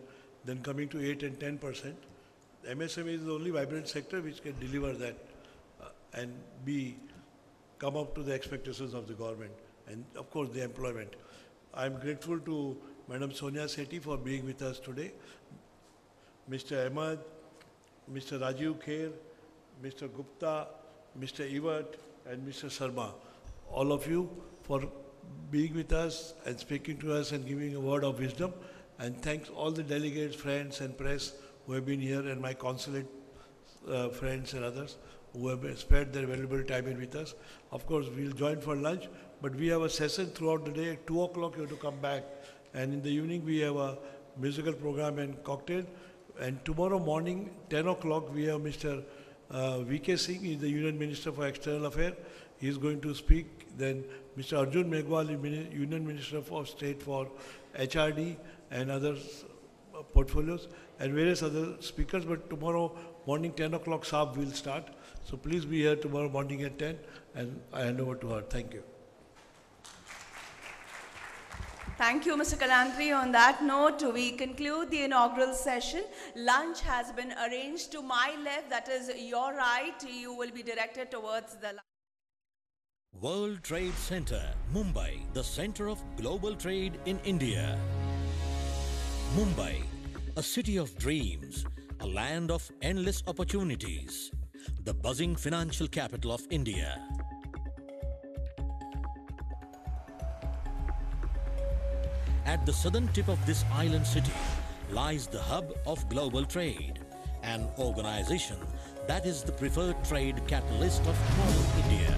then coming to 8 and 10%. MSME is the only vibrant sector which can deliver that and come up to the expectations of the government and, of course, the employment. I'm grateful to Madam Sonia Sethi for being with us today, Mr. Ahmed, Mr. Rajiv Kher, Mr. Gupta, Mr. Ewart, and Mr. Sharma. All of you for being with us and speaking to us and giving a word of wisdom. And thanks all the delegates, friends, and press who have been here, and my consulate friends and others who have spared their valuable time in with us. Of course, we'll join for lunch, but we have a session throughout the day. At 2 o'clock, you have to come back. And in the evening, we have a musical program and cocktail. And tomorrow morning, 10 o'clock, we have Mr. V.K. Singh, he's the Union Minister for External Affairs. He's going to speak. Then Mr. Arjun Meghwal, Union Minister for State for HRD and other portfolios, and various other speakers. But tomorrow morning, 10 o'clock sharp, we'll start. So please be here tomorrow morning at 10, and I hand over to her. Thank you. Thank you, Mr. Kalantri. On that note, we conclude the inaugural session. Lunch has been arranged to my left, that is your right. You will be directed towards the World Trade Center, Mumbai, the center of global trade in India. Mumbai, a city of dreams, a land of endless opportunities, the buzzing financial capital of India. At the southern tip of this island city lies the hub of global trade, an organization that is the preferred trade catalyst of modern India.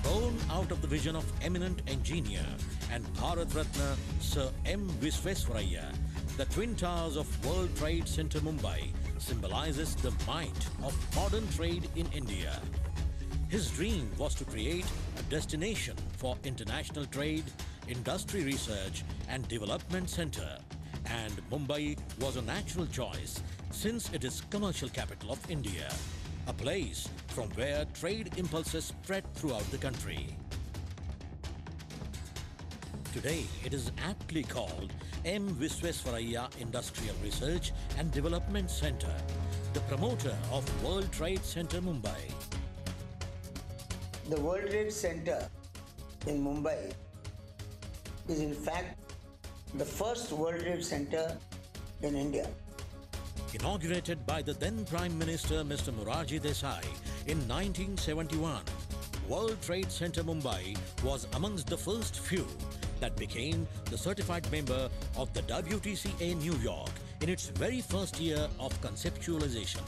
Born out of the vision of eminent engineer and Bharat Ratna Sir M. Visvesvaraya, the Twin Towers of World Trade Center Mumbai symbolizes the might of modern trade in India. His dream was to create a destination for international trade Industry Research and Development Center, and Mumbai was a natural choice since it is commercial capital of India, a place from where trade impulses spread throughout the country. Today, it is aptly called M. Visvesvaraya Industrial Research and Development Center, the promoter of World Trade Center Mumbai. The World Trade Center in Mumbai is in fact the first World Trade Center in India. Inaugurated by the then Prime Minister Mr. Morarji Desai in 1971, World Trade Center Mumbai was amongst the first few that became the certified member of the WTCA New York in its very first year of conceptualization.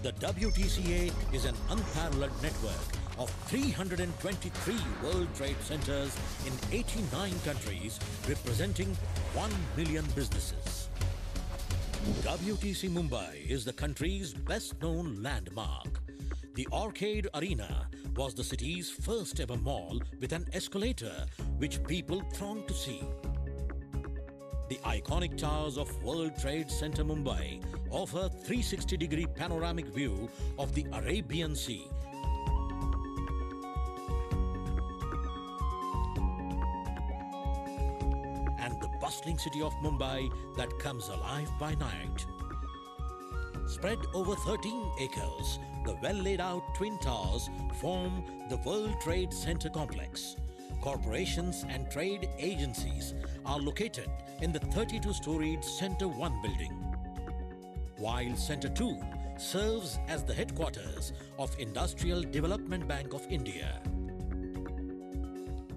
The WTCA is an unparalleled network of 323 World Trade Centers in 89 countries, representing 1 million businesses. WTC Mumbai is the country's best-known landmark. The Arcade Arena was the city's first ever mall with an escalator which people thronged to see. The iconic towers of World Trade Center Mumbai offer 360-degree panoramic view of the Arabian Sea. And the bustling city of Mumbai that comes alive by night. Spread over 13 acres, the well-laid-out twin towers form the World Trade Center complex. Corporations and trade agencies are located in the 32-storied Center 1 building, while Center 2 serves as the headquarters of Industrial Development Bank of India.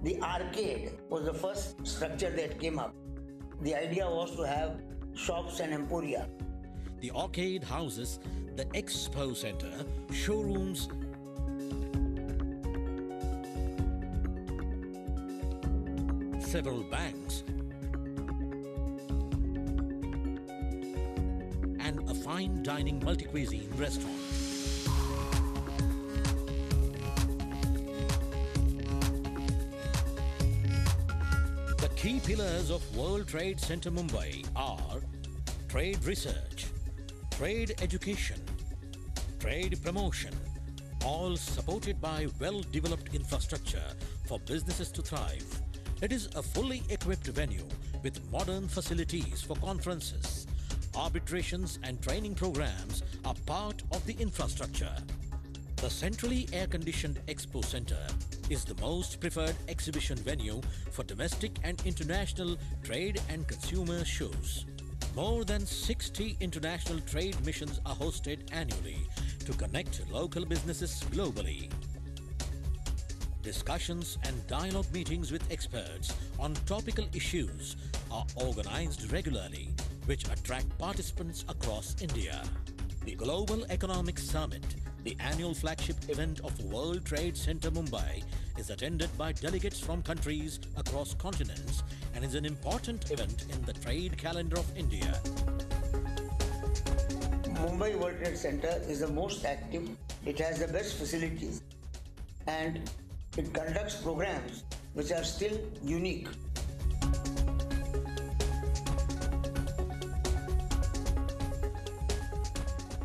The arcade was the first structure that came up. The idea was to have shops and emporia. The arcade houses the Expo Center, showrooms, several banks, and a fine dining multi-cuisine restaurant. The key pillars of World Trade Center Mumbai are trade research, trade education, trade promotion, all supported by well-developed infrastructure for businesses to thrive. It is a fully equipped venue with modern facilities for conferences. Arbitrations and training programs are part of the infrastructure. The centrally air-conditioned Expo Center is the most preferred exhibition venue for domestic and international trade and consumer shows. More than 60 international trade missions are hosted annually to connect local businesses globally. Discussions and dialogue meetings with experts on topical issues are organized regularly, which attract participants across India. The Global Economic Summit, the annual flagship event of World Trade Center Mumbai, is attended by delegates from countries across continents and is an important event in the trade calendar of India. Mumbai World Trade Center is the most active, it has the best facilities, and it conducts programs which are still unique.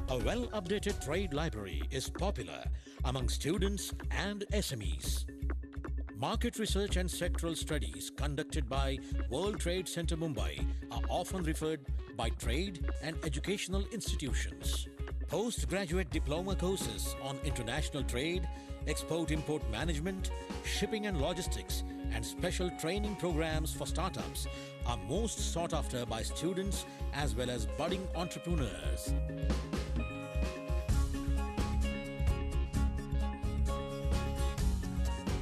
A well-updated trade library is popular among students and SMEs. Market research and sectoral studies conducted by World Trade Center Mumbai are often referred by trade and educational institutions. Postgraduate diploma courses on international trade, export-import management, shipping and logistics, and special training programs for startups are most sought after by students as well as budding entrepreneurs.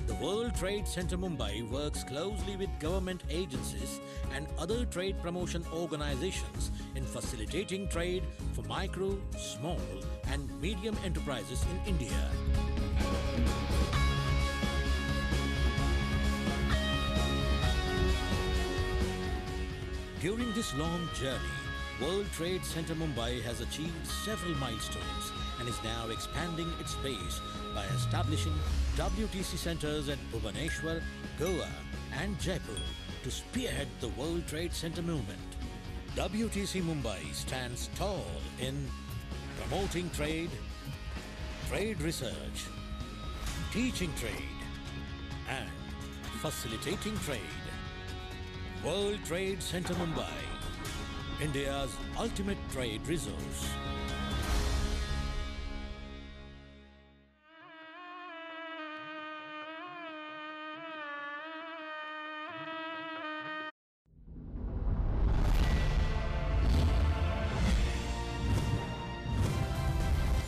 The World Trade Center Mumbai works closely with government agencies and other trade promotion organizations in facilitating trade for micro, small, and medium enterprises in India. During this long journey, World Trade Center Mumbai has achieved several milestones and is now expanding its base by establishing WTC centers at Bhubaneswar, Goa and Jaipur to spearhead the World Trade Center movement. WTC Mumbai stands tall in promoting trade, trade research, teaching trade and facilitating trade. World Trade Center Mumbai, India's ultimate trade resource.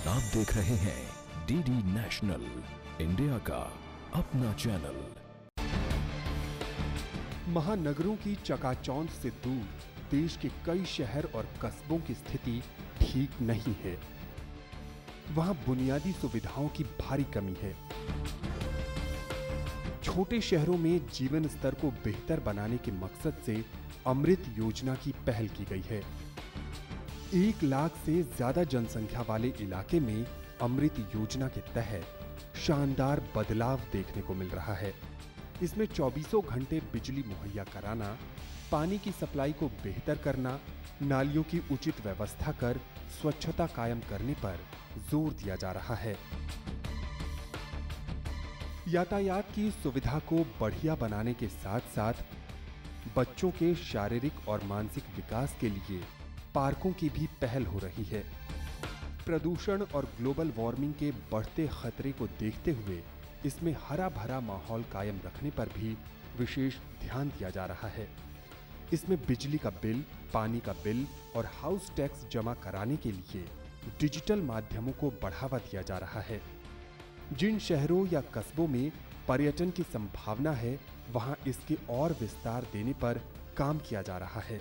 आप देख रहे हैं DD national, India का अपना channel. महानगरों की चकाचौंध से दूर देश के कई शहर और कस्बों की स्थिति ठीक नहीं है। वहां बुनियादी सुविधाओं की भारी कमी है। छोटे शहरों में जीवन स्तर को बेहतर बनाने के मकसद से अमृत योजना की पहल की गई है। 1 लाख से ज्यादा जनसंख्या वाले इलाके में अमृत योजना के तहत शानदार बदलाव देखने को मिल रहा है। इसमें 24 घंटे बिजली मुहैया कराना, पानी की सप्लाई को बेहतर करना, नालियों की उचित व्यवस्था कर स्वच्छता कायम करने पर जोर दिया जा रहा है। यातायात की सुविधा को बढ़िया बनाने के साथ साथ बच्चों के शारीरिक और मानसिक विकास के लिए पार्कों की भी पहल हो रही है। प्रदूषण और ग्लोबल वार्मिंग के बढ़ते खतरे को देखते हुए इसमें हरा भरा माहौल कायम रखने पर भी विशेष ध्यान दिया जा रहा है। इसमें बिजली का बिल, पानी का बिल और हाउस टैक्स जमा कराने के लिए डिजिटल माध्यमों को बढ़ावा दिया जा रहा है। जिन शहरों या कस्बों में पर्यटन की संभावना है, वहां इसके और विस्तार देने पर काम किया जा रहा है।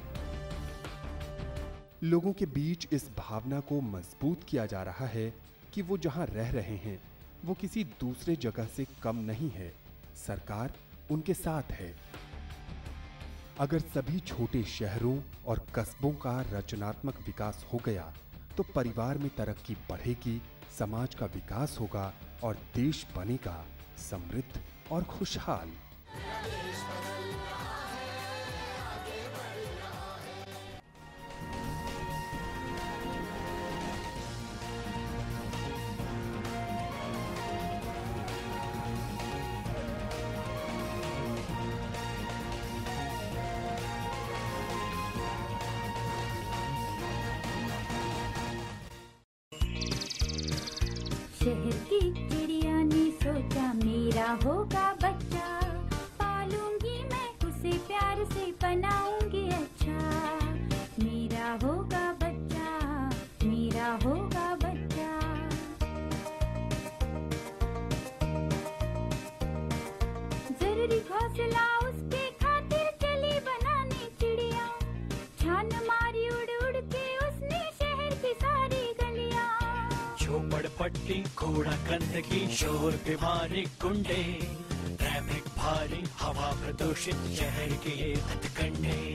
लोगों के बीच इस भावना को मजबूत किया जा रहा है कि वो जहां रह रहे हैं वो किसी दूसरे जगह से कम नहीं है। सरकार उनके साथ है। अगर सभी छोटे शहरों और कस्बों का रचनात्मक विकास हो गया तो परिवार में तरक्की बढ़ेगी, समाज का विकास होगा और देश बनेगा समृद्ध और खुशहाल। शहर की चिड़िया ने सोचा मेरा होगा बच्चा, पालूंगी मैं उसे प्यार से बनाऊंगी अच्छा। मेरा होगा बच्चा, मेरा होगा बच्चा। जरूरी घोंसला उसके खातिर चली बनाने चिड़िया, छान मारी उड़ उड़ के उसने शहर की सारी गलियां। झोपड़पट्टी, कूड़ा गंदगी, शोर बीमारी, गुंडे, ट्रैफिक भारी, हवा प्रदूषित, शहर के ये हथकंडे।